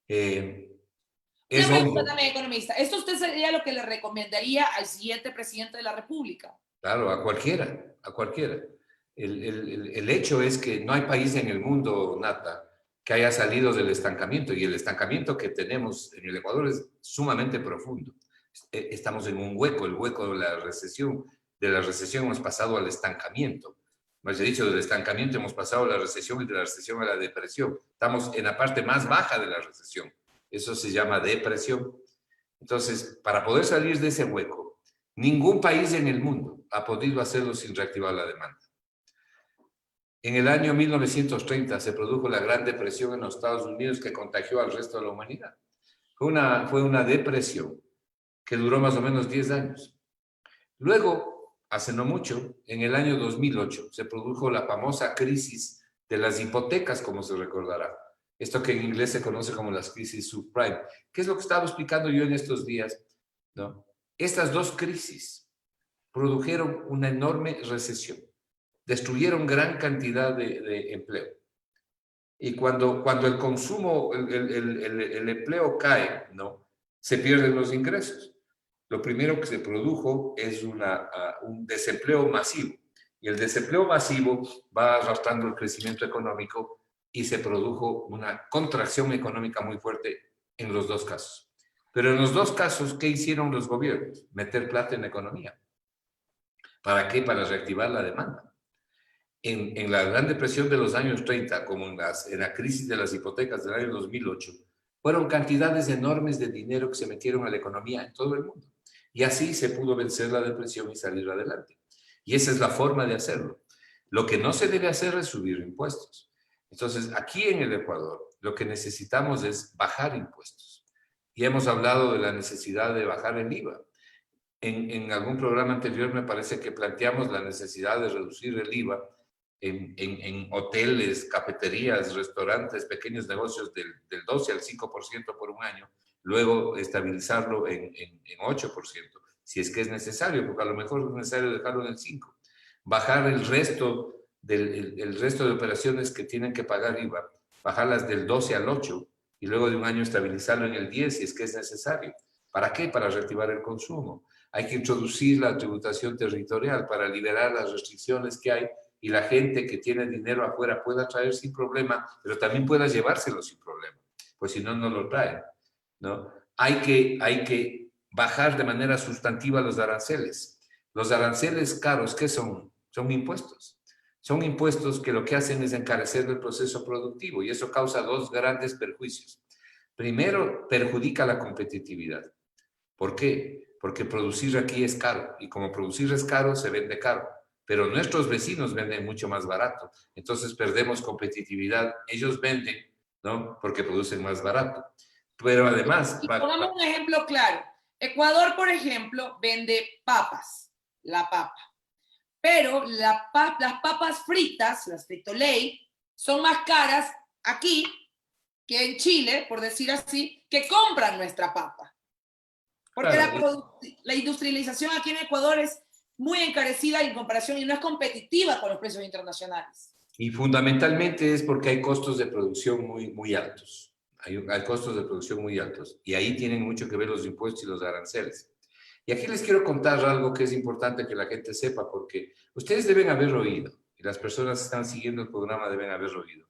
Una pregunta también, economista. ¿Esto usted sería lo que le recomendaría al siguiente presidente de la República? Claro, a cualquiera, a cualquiera. El hecho es que no hay país en el mundo, Nata, que haya salido del estancamiento, y el estancamiento que tenemos en el Ecuador es sumamente profundo. Estamos en un hueco, el hueco de la recesión. De la recesión hemos pasado al estancamiento. Más dicho, del estancamiento hemos pasado a la recesión y de la recesión a la depresión. Estamos en la parte más baja de la recesión. Eso se llama depresión. Entonces, para poder salir de ese hueco, ningún país en el mundo ha podido hacerlo sin reactivar la demanda. En el año 1930 se produjo la Gran Depresión en los Estados Unidos que contagió al resto de la humanidad. Fue una depresión que duró más o menos 10 años. Luego, hace no mucho, en el año 2008, se produjo la famosa crisis de las hipotecas, como se recordará. Esto que en inglés se conoce como las crisis subprime. ¿Qué es lo que estaba explicando yo en estos días? ¿No? Estas dos crisis produjeron una enorme recesión, destruyeron gran cantidad de empleo. Y cuando el consumo, el empleo cae, ¿no? Se pierden los ingresos. Lo primero que se produjo es un desempleo masivo. Y el desempleo masivo va arrastrando el crecimiento económico y se produjo una contracción económica muy fuerte en los dos casos. Pero en los dos casos, ¿qué hicieron los gobiernos? Meter plata en la economía. ¿Para qué? Para reactivar la demanda. En la Gran Depresión de los años 30, como en la crisis de las hipotecas del año 2008, fueron cantidades enormes de dinero que se metieron a la economía en todo el mundo. Y así se pudo vencer la depresión y salir adelante. Y esa es la forma de hacerlo. Lo que no se debe hacer es subir impuestos. Entonces, aquí en el Ecuador, lo que necesitamos es bajar impuestos. Y hemos hablado de la necesidad de bajar el IVA. En algún programa anterior me parece que planteamos la necesidad de reducir el IVA en hoteles, cafeterías, restaurantes, pequeños negocios del 12 al 5% por un año, luego estabilizarlo en 8%, si es que es necesario, porque a lo mejor es necesario dejarlo en el 5%. Bajar el resto de operaciones que tienen que pagar IVA, bajarlas del 12 al 8%, y luego de un año estabilizarlo en el 10%, si es que es necesario. ¿Para qué? Para reactivar el consumo. Hay que introducir la tributación territorial para liberar las restricciones que hay y la gente que tiene dinero afuera pueda traer sin problema, pero también pueda llevárselo sin problema, pues si no, no lo traen, ¿no? Hay que bajar de manera sustantiva los aranceles. Los aranceles caros, ¿qué son? Son impuestos. Son impuestos que lo que hacen es encarecer el proceso productivo y eso causa dos grandes perjuicios. Primero, perjudica la competitividad. ¿Por qué? Porque producir aquí es caro, y como producir es caro, se vende caro. Pero nuestros vecinos venden mucho más barato. Entonces perdemos competitividad. Ellos venden, ¿no? Porque producen más barato. Pero además... Y pongamos un ejemplo claro. Ecuador, por ejemplo, vende papas, la papa. Pero las papas fritas, las Frito-Lay, son más caras aquí que en Chile, por decir así, que compran nuestra papa. Porque claro, la industrialización aquí en Ecuador es muy encarecida en comparación y no es competitiva con los precios internacionales. Y fundamentalmente es porque hay costos de producción muy altos. Hay costos de producción muy altos. Y ahí tienen mucho que ver los impuestos y los aranceles. Y aquí les quiero contar algo que es importante que la gente sepa, porque ustedes deben haber oído, y las personas que están siguiendo el programa deben haber oído,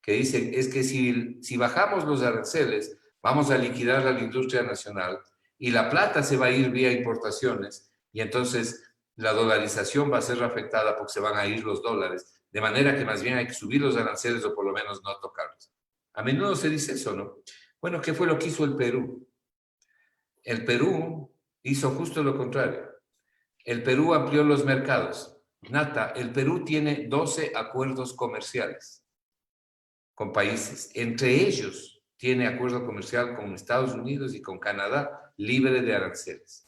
que dicen, es que si bajamos los aranceles, vamos a liquidar a la industria nacional y la plata se va a ir vía importaciones y entonces la dolarización va a ser afectada porque se van a ir los dólares, de manera que más bien hay que subir los aranceles o por lo menos no tocarlos. A menudo se dice eso, ¿no? Bueno, ¿qué fue lo que hizo el Perú? El Perú hizo justo lo contrario. El Perú amplió los mercados. Nata, el Perú tiene 12 acuerdos comerciales con países. Entre ellos tiene acuerdo comercial con Estados Unidos y con Canadá, libre de aranceles.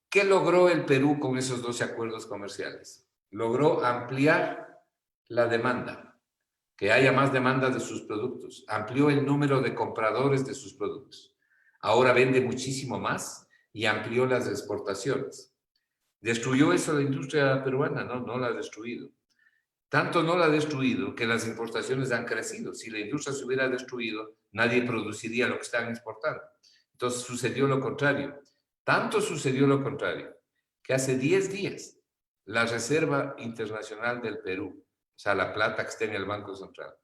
¿Qué logró el Perú con esos 12 acuerdos comerciales? Logró ampliar la demanda, que haya más demanda de sus productos. Amplió el número de compradores de sus productos. Ahora vende muchísimo más y amplió las exportaciones. ¿Destruyó eso la industria peruana? No, no la ha destruido. Tanto no la ha destruido que las importaciones han crecido. Si la industria se hubiera destruido, nadie produciría lo que están exportando. Entonces sucedió lo contrario. Tanto sucedió lo contrario que hace 10 días la Reserva Internacional del Perú, o sea, la plata que está en el Banco Central,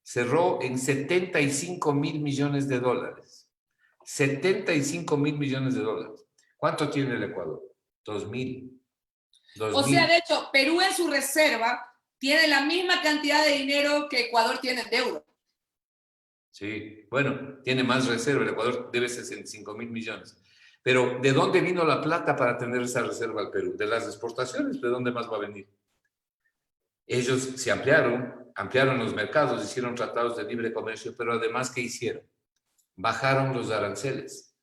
cerró en 75 mil millones de dólares. 75 mil millones de dólares. ¿Cuánto tiene el Ecuador? 2.000. O sea, de hecho, Perú en su reserva tiene la misma cantidad de dinero que Ecuador tiene en deuda. Sí, bueno, tiene más reserva. El Ecuador debe 65 mil millones. Pero ¿de dónde vino la plata para tener esa reserva al Perú? De las exportaciones. ¿De dónde más va a venir? Ellos se ampliaron los mercados, hicieron tratados de libre comercio, pero además, ¿qué hicieron? Bajaron los aranceles.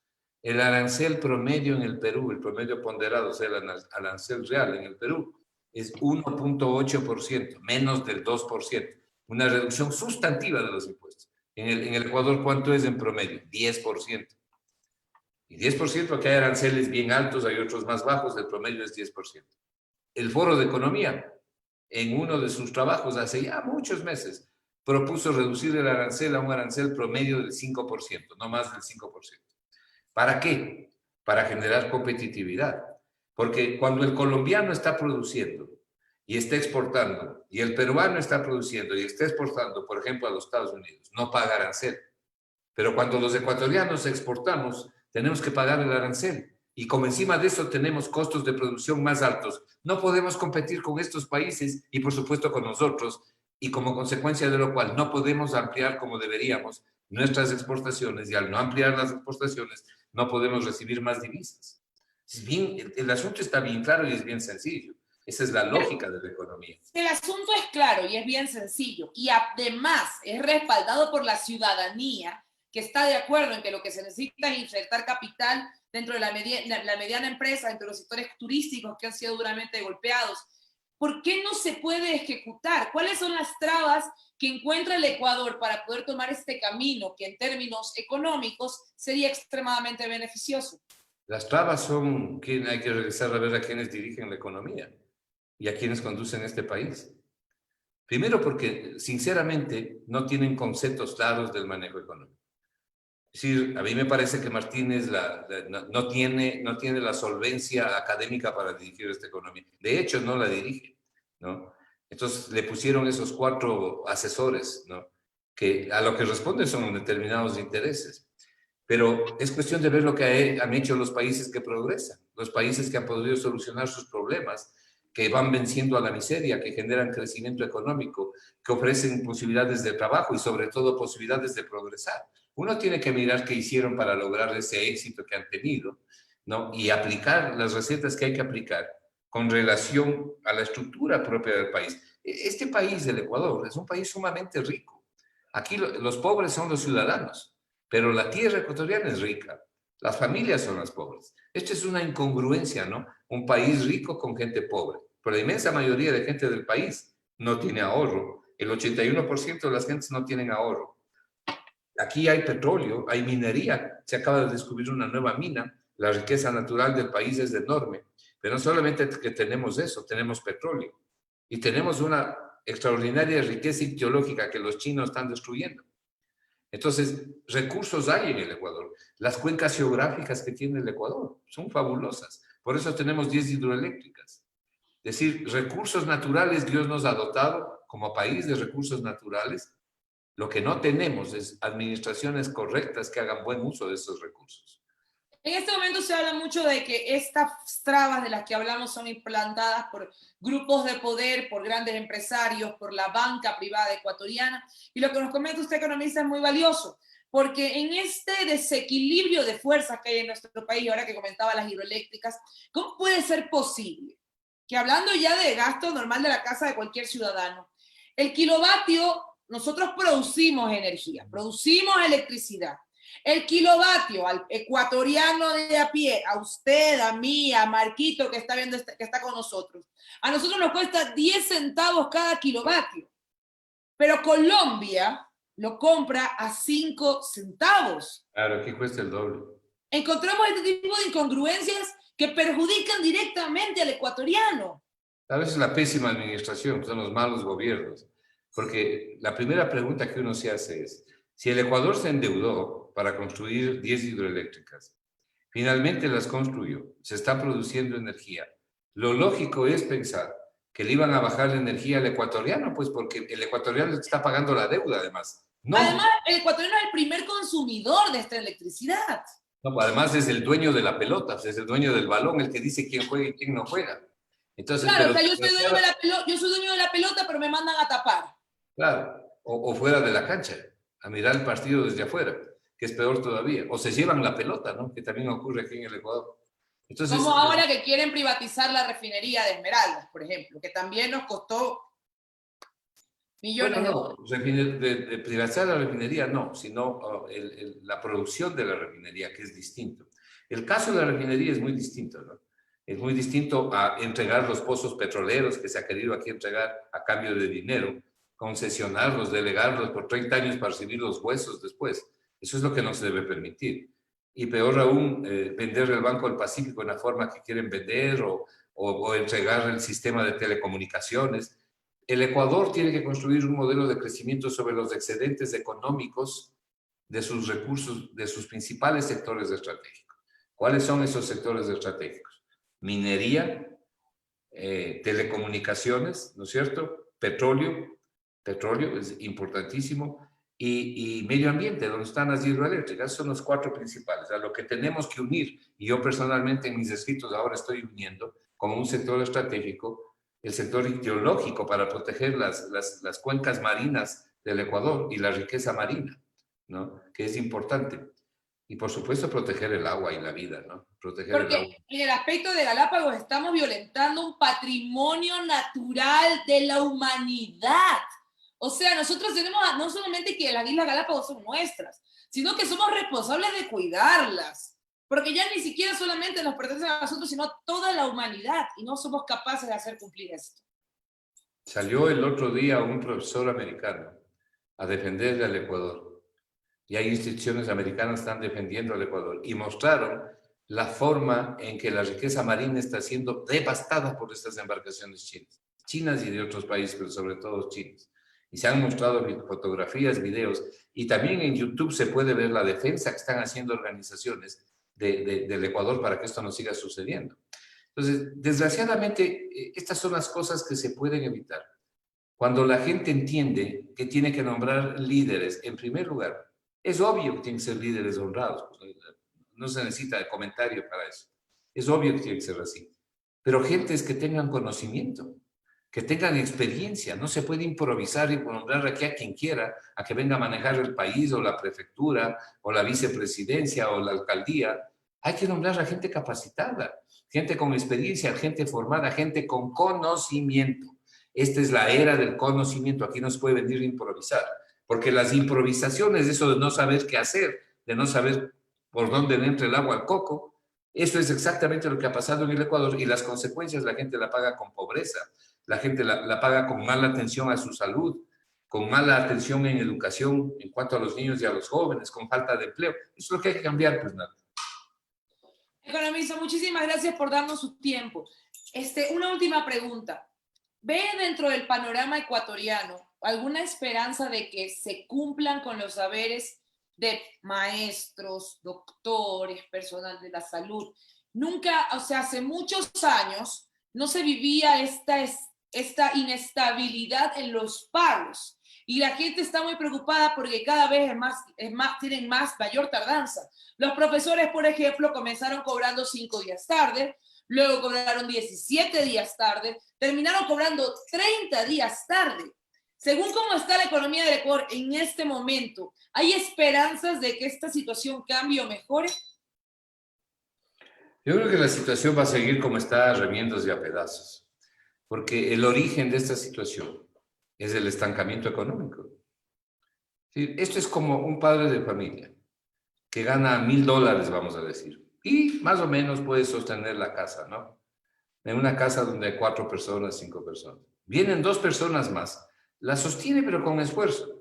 El arancel promedio en el Perú, el promedio ponderado, o sea, el arancel real en el Perú, es 1.8%, menos del 2%. Una reducción sustantiva de los impuestos. En el Ecuador, ¿cuánto es en promedio? 10%. Y 10% aquí hay aranceles bien altos, hay otros más bajos, el promedio es 10%. El Foro de Economía, en uno de sus trabajos hace ya muchos meses, propuso reducir el arancel a un arancel promedio del 5%, no más del 5%. ¿Para qué? Para generar competitividad. Porque cuando el colombiano está produciendo y está exportando, y el peruano está produciendo y está exportando, por ejemplo, a los Estados Unidos, no paga arancel. Pero cuando los ecuatorianos exportamos, tenemos que pagar el arancel. Y como encima de eso tenemos costos de producción más altos, no podemos competir con estos países y por supuesto con nosotros, y como consecuencia de lo cual no podemos ampliar como deberíamos nuestras exportaciones, y al no ampliar las exportaciones no podemos recibir más divisas. Es bien, el asunto está bien claro y es bien sencillo. Esa es la lógica de la economía. El asunto es claro y es bien sencillo, y además es respaldado por la ciudadanía, que está de acuerdo en que lo que se necesita es insertar capital dentro de la mediana empresa, dentro de los sectores turísticos que han sido duramente golpeados. ¿Por qué no se puede ejecutar? ¿Cuáles son las trabas que encuentra el Ecuador para poder tomar este camino que en términos económicos sería extremadamente beneficioso? Las trabas son que hay que regresar a ver a quienes dirigen la economía y a quienes conducen este país. Primero porque, sinceramente, no tienen conceptos claros del manejo económico. Es decir, a mí me parece que Martínez no tiene la solvencia académica para dirigir esta economía. De hecho, no la dirige, ¿no? Entonces, le pusieron esos 4 asesores, ¿no? Que a lo que responden son determinados intereses. Pero es cuestión de ver lo que han hecho los países que progresan, los países que han podido solucionar sus problemas. que van venciendo a la miseria, que generan crecimiento económico, que ofrecen posibilidades de trabajo y sobre todo posibilidades de progresar. Uno tiene que mirar qué hicieron para lograr ese éxito que han tenido, ¿no? Y aplicar las recetas que hay que aplicar con relación a la estructura propia del país. Este país, el Ecuador, es un país sumamente rico. Aquí los pobres son los ciudadanos, pero la tierra ecuatoriana es rica. Las familias son las pobres. Esto es una incongruencia, ¿no? Un país rico con gente pobre. Pero la inmensa mayoría de gente del país no tiene ahorro. El 81% de las gentes no tienen ahorro. Aquí hay petróleo, hay minería. Se acaba de descubrir una nueva mina. La riqueza natural del país es enorme. Pero no solamente que tenemos eso, tenemos petróleo. Y tenemos una extraordinaria riqueza ictiológica que los chinos están destruyendo. Entonces, recursos hay en el Ecuador. Las cuencas geográficas que tiene el Ecuador son fabulosas. Por eso tenemos 10 hidroeléctricas. Es decir, recursos naturales Dios nos ha dotado como país de recursos naturales. Lo que no tenemos es administraciones correctas que hagan buen uso de esos recursos. En este momento se habla mucho de que estas trabas de las que hablamos son implantadas por grupos de poder, por grandes empresarios, por la banca privada ecuatoriana. Y lo que nos comenta usted, economista, es muy valioso, porque en este desequilibrio de fuerzas que hay en nuestro país, ahora que comentaba las hidroeléctricas, ¿cómo puede ser posible que, hablando ya de gasto normal de la casa de cualquier ciudadano, el kilovatio, nosotros producimos energía, producimos electricidad? El kilovatio al ecuatoriano de a pie, a usted, a mí, a Marquito que está viendo, que está con nosotros, a nosotros nos cuesta 10 centavos cada kilovatio, pero Colombia lo compra a 5 centavos. Claro, aquí cuesta el doble. Encontramos este tipo de incongruencias que perjudican directamente al ecuatoriano. A veces la pésima administración, son los malos gobiernos, porque la primera pregunta que uno se hace es, si el Ecuador se endeudó para construir 10 hidroeléctricas, finalmente las construyó, se está produciendo energía, lo lógico es pensar que le iban a bajar la energía al ecuatoriano, pues porque el ecuatoriano está pagando la deuda además. No, además, el ecuatoriano es el primer consumidor de esta electricidad. no, además es el dueño de la pelota, es el dueño del balón, el que dice quién juega y quién no juega. Entonces, claro, pero, o sea, yo soy dueño de la pelota, pero me mandan a tapar. Claro, o fuera de la cancha, a mirar el partido desde afuera, que es peor todavía. O se llevan la pelota, ¿no? Que también ocurre aquí en el Ecuador. Entonces, como ahora que quieren privatizar la refinería de Esmeraldas, por ejemplo, que también nos costó millones de dólares. De privatizar la refinería no, sino la producción de la refinería, que es distinto. El caso de la refinería es muy distinto, ¿no? Es muy distinto a entregar los pozos petroleros que se ha querido aquí entregar a cambio de dinero, concesionarlos, delegarlos por 30 años para recibir los huesos después. Eso es lo que no se debe permitir. Y peor aún, vender el Banco del Pacífico en la forma que quieren vender o entregar el sistema de telecomunicaciones. El Ecuador tiene que construir un modelo de crecimiento sobre los excedentes económicos de sus recursos, de sus principales sectores estratégicos. ¿Cuáles son esos sectores estratégicos? Minería, telecomunicaciones, ¿no es cierto? Petróleo es importantísimo, y medio ambiente, donde están las hidroeléctricas, son los 4 principales, a lo que tenemos que unir, y yo personalmente en mis escritos ahora estoy uniendo como un sector estratégico, el sector ictiológico para proteger las cuencas marinas del Ecuador y la riqueza marina, ¿no? Que es importante. Y por supuesto proteger el agua y la vida, ¿no? Proteger porque el agua. en el aspecto de Galápagos estamos violentando un patrimonio natural de la humanidad. O sea, nosotros tenemos no solamente que las Islas Galápagos son nuestras, sino que somos responsables de cuidarlas. Porque ya ni siquiera solamente nos pertenecen a nosotros, sino a toda la humanidad. Y no somos capaces de hacer cumplir esto. Salió el otro día un profesor americano a defender al Ecuador. Y hay instituciones americanas que están defendiendo al Ecuador. Y mostraron la forma en que la riqueza marina está siendo devastada por estas embarcaciones chinas y de otros países, pero sobre todo chinas. Y se han mostrado fotografías, videos, y también en YouTube se puede ver la defensa que están haciendo organizaciones del Ecuador para que esto no siga sucediendo. Entonces, desgraciadamente, estas son las cosas que se pueden evitar. Cuando la gente entiende que tiene que nombrar líderes, en primer lugar, es obvio que tienen que ser líderes honrados, no se necesita de comentario para eso. Es obvio que tiene que ser así. pero gentes que tengan conocimiento, que tengan experiencia. No se puede improvisar y nombrar aquí a quien quiera a que venga a manejar el país o la prefectura o la vicepresidencia o la alcaldía. Hay que nombrar a gente capacitada, gente con experiencia, gente formada, gente con conocimiento. Esta es la era del conocimiento. Aquí no se puede venir a improvisar, porque las improvisaciones, eso de no saber qué hacer, de no saber por dónde le entra el agua al coco, esto es exactamente lo que ha pasado en el Ecuador y las consecuencias la gente la paga con pobreza, la gente la paga con mala atención a su salud, con mala atención en educación en cuanto a los niños y a los jóvenes, con falta de empleo. Eso es lo que hay que cambiar, pues nada. Economista, muchísimas gracias por darnos su tiempo. Una última pregunta. ¿Ve dentro del panorama ecuatoriano alguna esperanza de que se cumplan con los saberes de maestros, doctores, personal de la salud? Nunca, o sea, hace muchos años no se vivía esta inestabilidad en los pagos y la gente está muy preocupada porque cada vez tienen mayor tardanza. Los profesores, por ejemplo, comenzaron cobrando 5 días tarde, luego cobraron 17 días tarde, terminaron cobrando 30 días tarde. Según cómo está la economía del Ecuador en este momento, ¿hay esperanzas de que esta situación cambie o mejore? Yo creo que la situación va a seguir como está, a remiendos y a pedazos, porque el origen de esta situación es el estancamiento económico. Sí, esto es como un padre de familia que gana $1,000, vamos a decir, y más o menos puede sostener la casa, ¿no? En una casa donde hay 4 personas, 5 personas. Vienen 2 personas más, la sostiene pero con esfuerzo.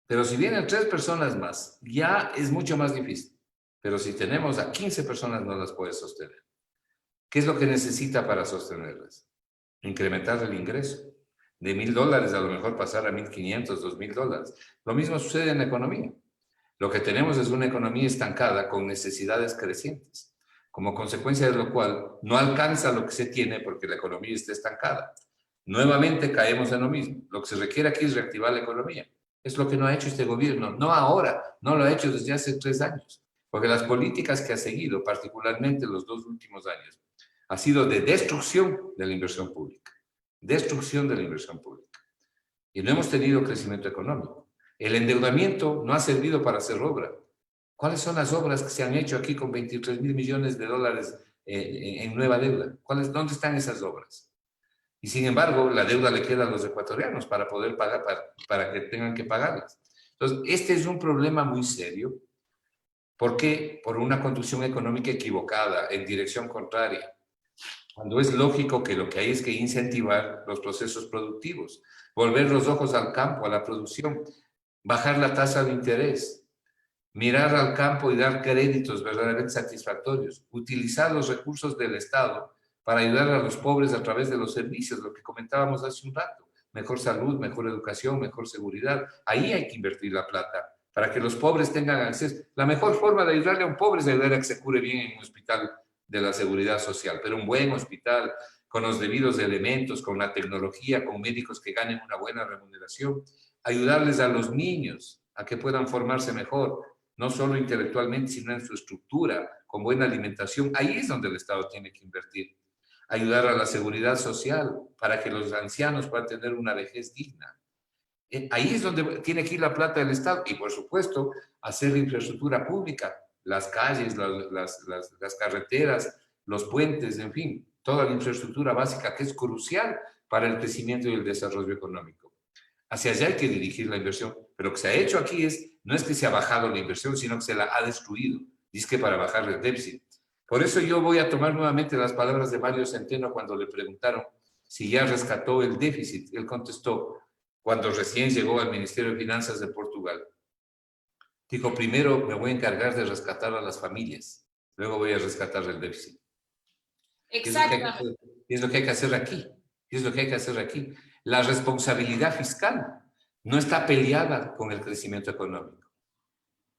Pero si vienen 3 personas más, ya es mucho más difícil. Pero si tenemos a 15 personas, no las puede sostener. ¿Qué es lo que necesita para sostenerlas? Incrementar el ingreso. De $1,000 a lo mejor pasar a $1,500, $2,000. Lo mismo sucede en la economía. Lo que tenemos es una economía estancada con necesidades crecientes, como consecuencia de lo cual no alcanza lo que se tiene porque la economía está estancada. Nuevamente caemos en lo mismo. Lo que se requiere aquí es reactivar la economía. Es lo que no ha hecho este gobierno, no ahora, no lo ha hecho desde hace 3 años, porque las políticas que ha seguido, particularmente los 2 últimos años, ha sido de destrucción de la inversión pública, destrucción de la inversión pública. Y no hemos tenido crecimiento económico. El endeudamiento no ha servido para hacer obra. ¿Cuáles son las obras que se han hecho aquí con $23,000 millones en nueva deuda? ¿Dónde están esas obras? Y sin embargo, la deuda le queda a los ecuatorianos para poder pagar, para que tengan que pagarlas. Entonces, este es un problema muy serio. ¿Por qué? Por una conducción económica equivocada, en dirección contraria. Cuando es lógico que lo que hay es que incentivar los procesos productivos, volver los ojos al campo, a la producción, bajar la tasa de interés, mirar al campo y dar créditos verdaderamente satisfactorios, utilizar los recursos del Estado para ayudar a los pobres a través de los servicios, lo que comentábamos hace un rato, mejor salud, mejor educación, mejor seguridad. Ahí hay que invertir la plata para que los pobres tengan acceso. La mejor forma de ayudarle a un pobre es ayudar a que se cure bien en un hospital de la seguridad social, pero un buen hospital con los debidos elementos, con la tecnología, con médicos que ganen una buena remuneración, ayudarles a los niños a que puedan formarse mejor, no solo intelectualmente, sino en su estructura, con buena alimentación. Ahí es donde el Estado tiene que invertir. Ayudar a la seguridad social para que los ancianos puedan tener una vejez digna. Ahí es donde tiene que ir la plata del Estado y, por supuesto, hacer infraestructura pública, las calles, las carreteras, los puentes, en fin, toda la infraestructura básica que es crucial para el crecimiento y el desarrollo económico. Hacia allá hay que dirigir la inversión, pero lo que se ha hecho aquí no es que se ha bajado la inversión, sino que se la ha destruido, dice que para bajar el déficit. Por eso yo voy a tomar nuevamente las palabras de Mario Centeno cuando le preguntaron si ya rescató el déficit. Él contestó, cuando recién llegó al Ministerio de Finanzas de Portugal, dijo, primero me voy a encargar de rescatar a las familias, luego voy a rescatar el déficit. Exactamente. ¿Qué es lo que hay que hacer aquí? ¿Qué es lo que hay que hacer aquí? La responsabilidad fiscal no está peleada con el crecimiento económico.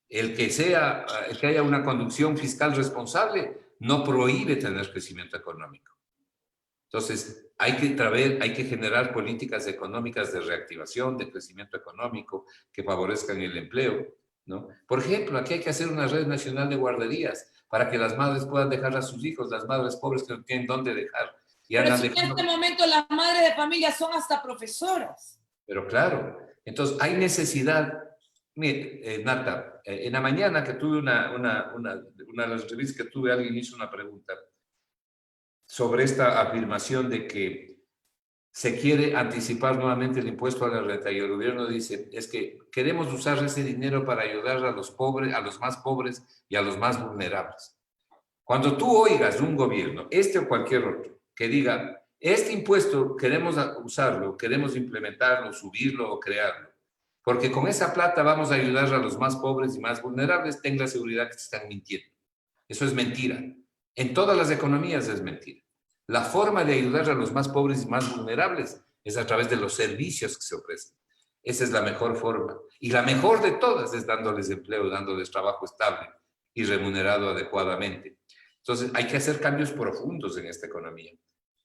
El que haya una conducción fiscal responsable no prohíbe tener crecimiento económico. Entonces, hay que generar políticas económicas de reactivación, de crecimiento económico, que favorezcan el empleo, ¿no? Por ejemplo, aquí hay que hacer una red nacional de guarderías para que las madres puedan dejar a sus hijos, las madres pobres que no tienen dónde dejar. Y Pero andan si en dejando... este momento las madres de familia son hasta profesoras. Pero claro, entonces hay necesidad. Mire, Nata, en la mañana que tuve una de las entrevistas que tuve, alguien hizo una pregunta sobre esta afirmación de que se quiere anticipar nuevamente el impuesto a la renta y el gobierno dice, es que queremos usar ese dinero para ayudar a los pobres, a los más pobres y a los más vulnerables. Cuando tú oigas de un gobierno, este o cualquier otro, que diga, este impuesto queremos usarlo, queremos implementarlo, subirlo o crearlo, porque con esa plata vamos a ayudar a los más pobres y más vulnerables, ten la seguridad que te están mintiendo. Eso es mentira. En todas las economías es mentira. La forma de ayudar a los más pobres y más vulnerables es a través de los servicios que se ofrecen. Esa es la mejor forma. Y la mejor de todas es dándoles empleo, dándoles trabajo estable y remunerado adecuadamente. Entonces, hay que hacer cambios profundos en esta economía.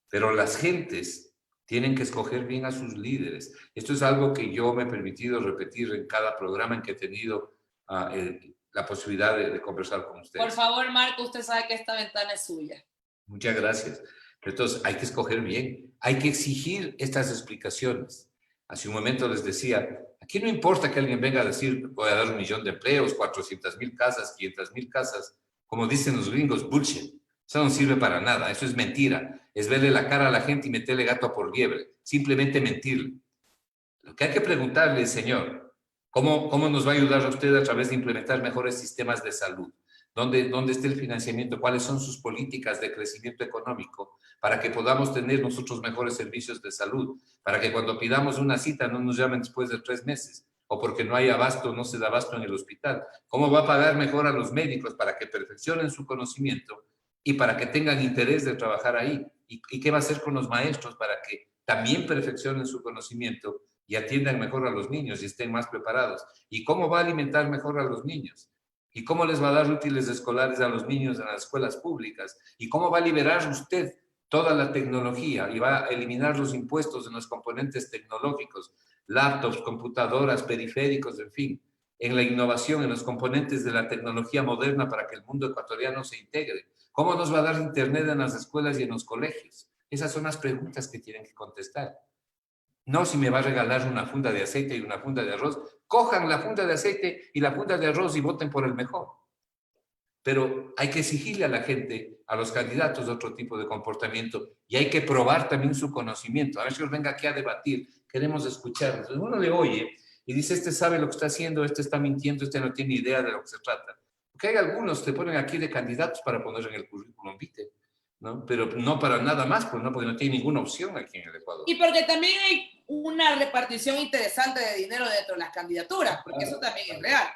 Pero las gentes tienen que escoger bien a sus líderes. Esto es algo que yo me he permitido repetir en cada programa en que he tenido la posibilidad de conversar con ustedes. Por favor, Marco, usted sabe que esta ventana es suya. Muchas gracias. Entonces, hay que escoger bien, hay que exigir estas explicaciones. Hace un momento les decía, aquí no importa que alguien venga a decir, voy a dar 1 millón de empleos, 400,000 casas, 500,000 casas, como dicen los gringos, bullshit. Eso no sirve para nada, eso es mentira. Es verle la cara a la gente y meterle gato por liebre, simplemente mentirle. Lo que hay que preguntarle es, señor, ¿cómo nos va a ayudar a usted a través de implementar mejores sistemas de salud? ¿Dónde está el financiamiento? ¿Cuáles son sus políticas de crecimiento económico para que podamos tener nosotros mejores servicios de salud? Para que cuando pidamos una cita no nos llamen después de 3 meses o porque no hay abasto, no se da abasto en el hospital. ¿Cómo va a pagar mejor a los médicos para que perfeccionen su conocimiento y para que tengan interés de trabajar ahí? ¿Y qué va a hacer con los maestros para que también perfeccionen su conocimiento y atiendan mejor a los niños y estén más preparados? ¿Y cómo va a alimentar mejor a los niños? ¿Y cómo les va a dar útiles escolares a los niños en las escuelas públicas? ¿Y cómo va a liberar usted toda la tecnología y va a eliminar los impuestos en los componentes tecnológicos, laptops, computadoras, periféricos, en fin, en la innovación, en los componentes de la tecnología moderna para que el mundo ecuatoriano se integre? ¿Cómo nos va a dar internet en las escuelas y en los colegios? Esas son las preguntas que tienen que contestar. No si me va a regalar una funda de aceite y una funda de arroz. Cojan la funda de aceite y la funda de arroz y voten por el mejor. Pero hay que exigirle a la gente, a los candidatos, otro tipo de comportamiento y hay que probar también su conocimiento. A ver si os venga aquí a debatir. Queremos escucharlos. Uno le oye y dice, este sabe lo que está haciendo, este está mintiendo, este no tiene idea de lo que se trata. Porque hay algunos que ponen aquí de candidatos para poner en el currículum vitae, ¿no? Pero no para nada más, pues no, porque no tiene ninguna opción aquí en el Ecuador. Y porque también hay una repartición interesante de dinero dentro de las candidaturas, porque eso también es real.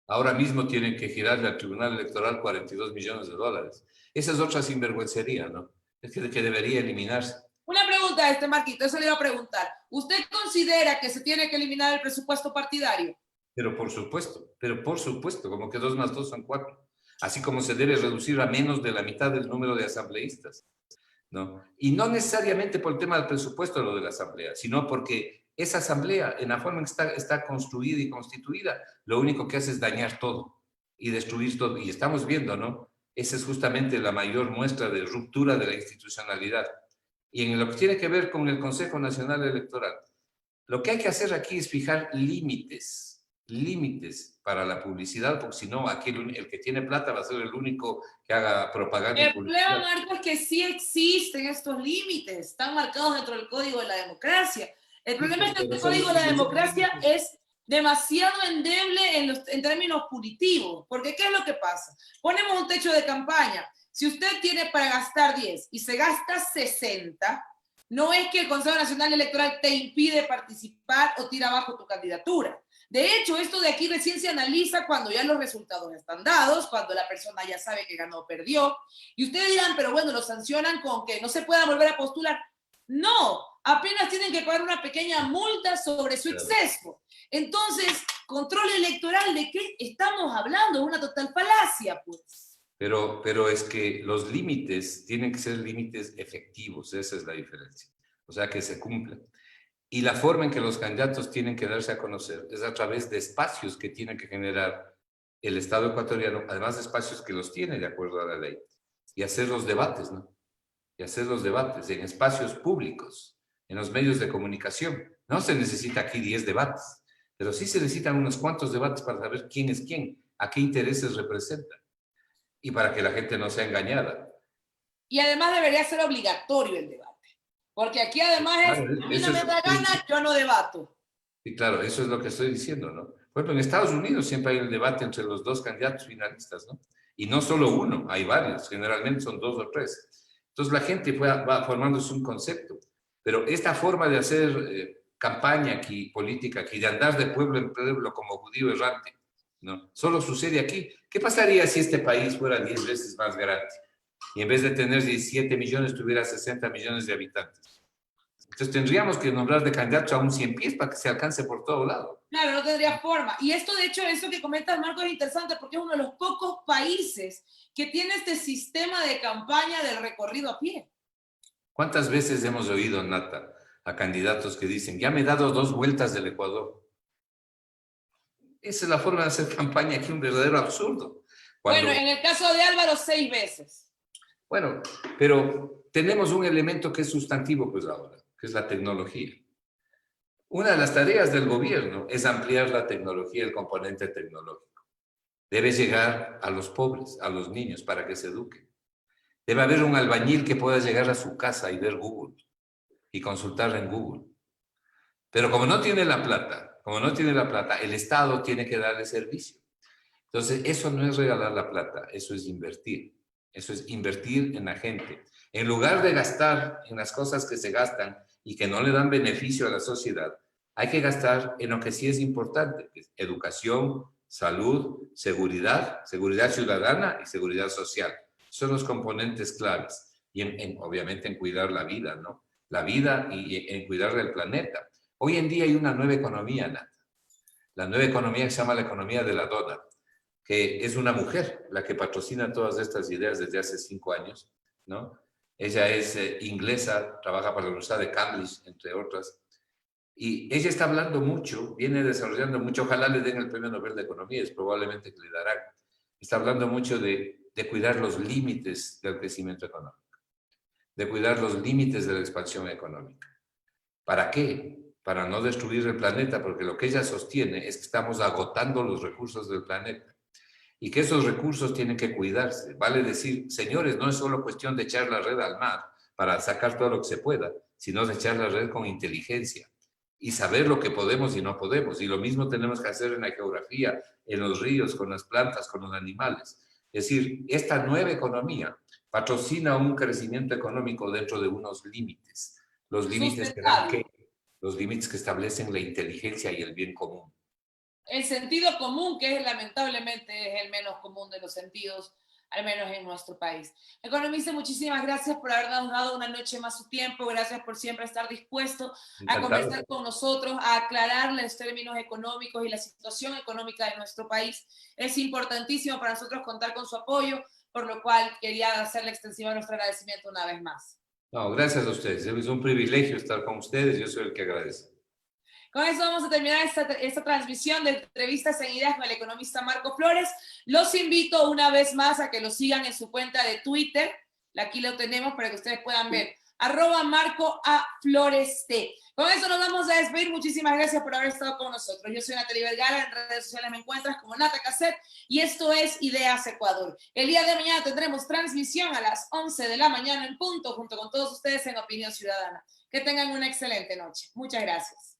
Ahora mismo tienen que girarle al Tribunal Electoral 42 millones de dólares. Esa es otra sinvergüencería, ¿no? Es que debería eliminarse. Una pregunta, Marquito, eso le iba a preguntar. ¿Usted considera que se tiene que eliminar el presupuesto partidario? Pero por supuesto, como que 2 más 2 son 4. Así como se debe reducir a menos de la mitad del número de asambleístas, ¿no? Y no necesariamente por el tema del presupuesto lo de la asamblea, sino porque esa asamblea, en la forma en que está construida y constituida, lo único que hace es dañar todo y destruir todo. Y estamos viendo, ¿no? Esa es justamente la mayor muestra de ruptura de la institucionalidad. Y en lo que tiene que ver con el Consejo Nacional Electoral, lo que hay que hacer aquí es fijar límites para la publicidad, porque si no, aquí el que tiene plata va a ser el único que haga propaganda y El publicidad. problema, Marco, es que sí existen estos límites, están marcados dentro del Código de la Democracia. El problema es que el Código de la Democracia es demasiado endeble en términos punitivos, porque ¿qué es lo que pasa? Ponemos un techo de campaña. Si usted tiene para gastar 10 y se gasta 60, no es que el Consejo Nacional Electoral te impide participar o tira abajo tu candidatura. De hecho, esto de aquí recién se analiza cuando ya los resultados están dados, cuando la persona ya sabe que ganó o perdió. Y ustedes dirán, pero bueno, lo sancionan con que no se pueda volver a postular. No, apenas tienen que pagar una pequeña multa sobre su exceso. Entonces, control electoral, ¿de qué estamos hablando? Es una total falacia, pues. Pero es que los límites tienen que ser límites efectivos, esa es la diferencia. O sea, que se cumplan. Y la forma en que los candidatos tienen que darse a conocer es a través de espacios que tienen que generar el Estado ecuatoriano, además de espacios que los tiene de acuerdo a la ley, y hacer los debates, ¿no? Y hacer los debates en espacios públicos, en los medios de comunicación. No se necesita aquí 10 debates, pero sí se necesitan unos cuantos debates para saber quién es quién, a qué intereses representan, y para que la gente no sea engañada. Y además debería ser obligatorio el debate, porque aquí además es, a mí no me da gana, yo no debato. Y claro, eso es lo que estoy diciendo, ¿no? Por ejemplo, en Estados Unidos siempre hay un debate entre los dos candidatos finalistas, ¿no? Y no solo uno, hay varios, generalmente son 2 o 3. Entonces la gente va formándose un concepto. Pero esta forma de hacer campaña aquí, política aquí, de andar de pueblo en pueblo como judío errante, ¿no? Solo sucede aquí. ¿Qué pasaría si este país fuera 10 veces más grande? Y en vez de tener 17 millones, tuviera 60 millones de habitantes. Entonces tendríamos que nombrar de candidatos a un 100 pies para que se alcance por todo lado. Claro, no tendría forma. Y esto, de hecho, eso que comentas, Marco, es interesante porque es uno de los pocos países que tiene este sistema de campaña del recorrido a pie. ¿Cuántas veces hemos oído, Nata, a candidatos que dicen, ya me he dado 2 vueltas del Ecuador? Esa es la forma de hacer campaña aquí, un verdadero absurdo. Bueno, en el caso de Álvaro, 6 veces. Bueno, pero tenemos un elemento que es sustantivo pues ahora, que es la tecnología. Una de las tareas del gobierno es ampliar la tecnología, el componente tecnológico. Debe llegar a los pobres, a los niños, para que se eduquen. Debe haber un albañil que pueda llegar a su casa y ver Google y consultar en Google. Pero como no tiene la plata, el Estado tiene que darle servicio. Entonces, eso no es regalar la plata, eso es invertir. Eso es invertir en la gente. En lugar de gastar en las cosas que se gastan y que no le dan beneficio a la sociedad, hay que gastar en lo que sí es importante, que es educación, salud, seguridad ciudadana y seguridad social. Son los componentes claves. Y obviamente en cuidar la vida, ¿no? La vida y en cuidar del planeta. Hoy en día hay una nueva economía, Nata. La nueva economía que se llama la economía de la dona, que es una mujer la que patrocina todas estas ideas desde hace 5 años, ¿no? Ella es inglesa, trabaja para la Universidad de Cambridge, entre otras, y ella está hablando mucho, viene desarrollando mucho, ojalá le den el Premio Nobel de Economía, es probablemente que le darán. Está hablando mucho de cuidar los límites del crecimiento económico, de cuidar los límites de la expansión económica. ¿Para qué? Para no destruir el planeta, porque lo que ella sostiene es que estamos agotando los recursos del planeta y que esos recursos tienen que cuidarse. Vale decir, señores, no es solo cuestión de echar la red al mar para sacar todo lo que se pueda, sino de echar la red con inteligencia y saber lo que podemos y no podemos. Y lo mismo tenemos que hacer en la geografía, en los ríos, con las plantas, con los animales. Es decir, esta nueva economía patrocina un crecimiento económico dentro de unos límites. Los límites que establecen la inteligencia y el bien común. El sentido común, que lamentablemente es el menos común de los sentidos, al menos en nuestro país. Economista, muchísimas gracias por habernos dado una noche más su tiempo, gracias por siempre estar dispuesto a conversar con nosotros, a aclarar los términos económicos y la situación económica de nuestro país. Es importantísimo para nosotros contar con su apoyo, por lo cual quería hacerle extensivo nuestro agradecimiento una vez más. No, gracias a ustedes. Es un privilegio estar con ustedes. Yo soy el que agradece. Con eso vamos a terminar esta transmisión de Entrevistas en Ideas con el economista Marco Flores. Los invito una vez más a que lo sigan en su cuenta de Twitter. Aquí lo tenemos para que ustedes puedan ver. @MarcoAFloresT. Con eso nos vamos a despedir. Muchísimas gracias por haber estado con nosotros. Yo soy Natalie Vergara. En redes sociales me encuentras como Nata Cassette. Y esto es Ideas Ecuador. El día de mañana tendremos transmisión a las 11 de la mañana en punto, junto con todos ustedes en Opinión Ciudadana. Que tengan una excelente noche. Muchas gracias.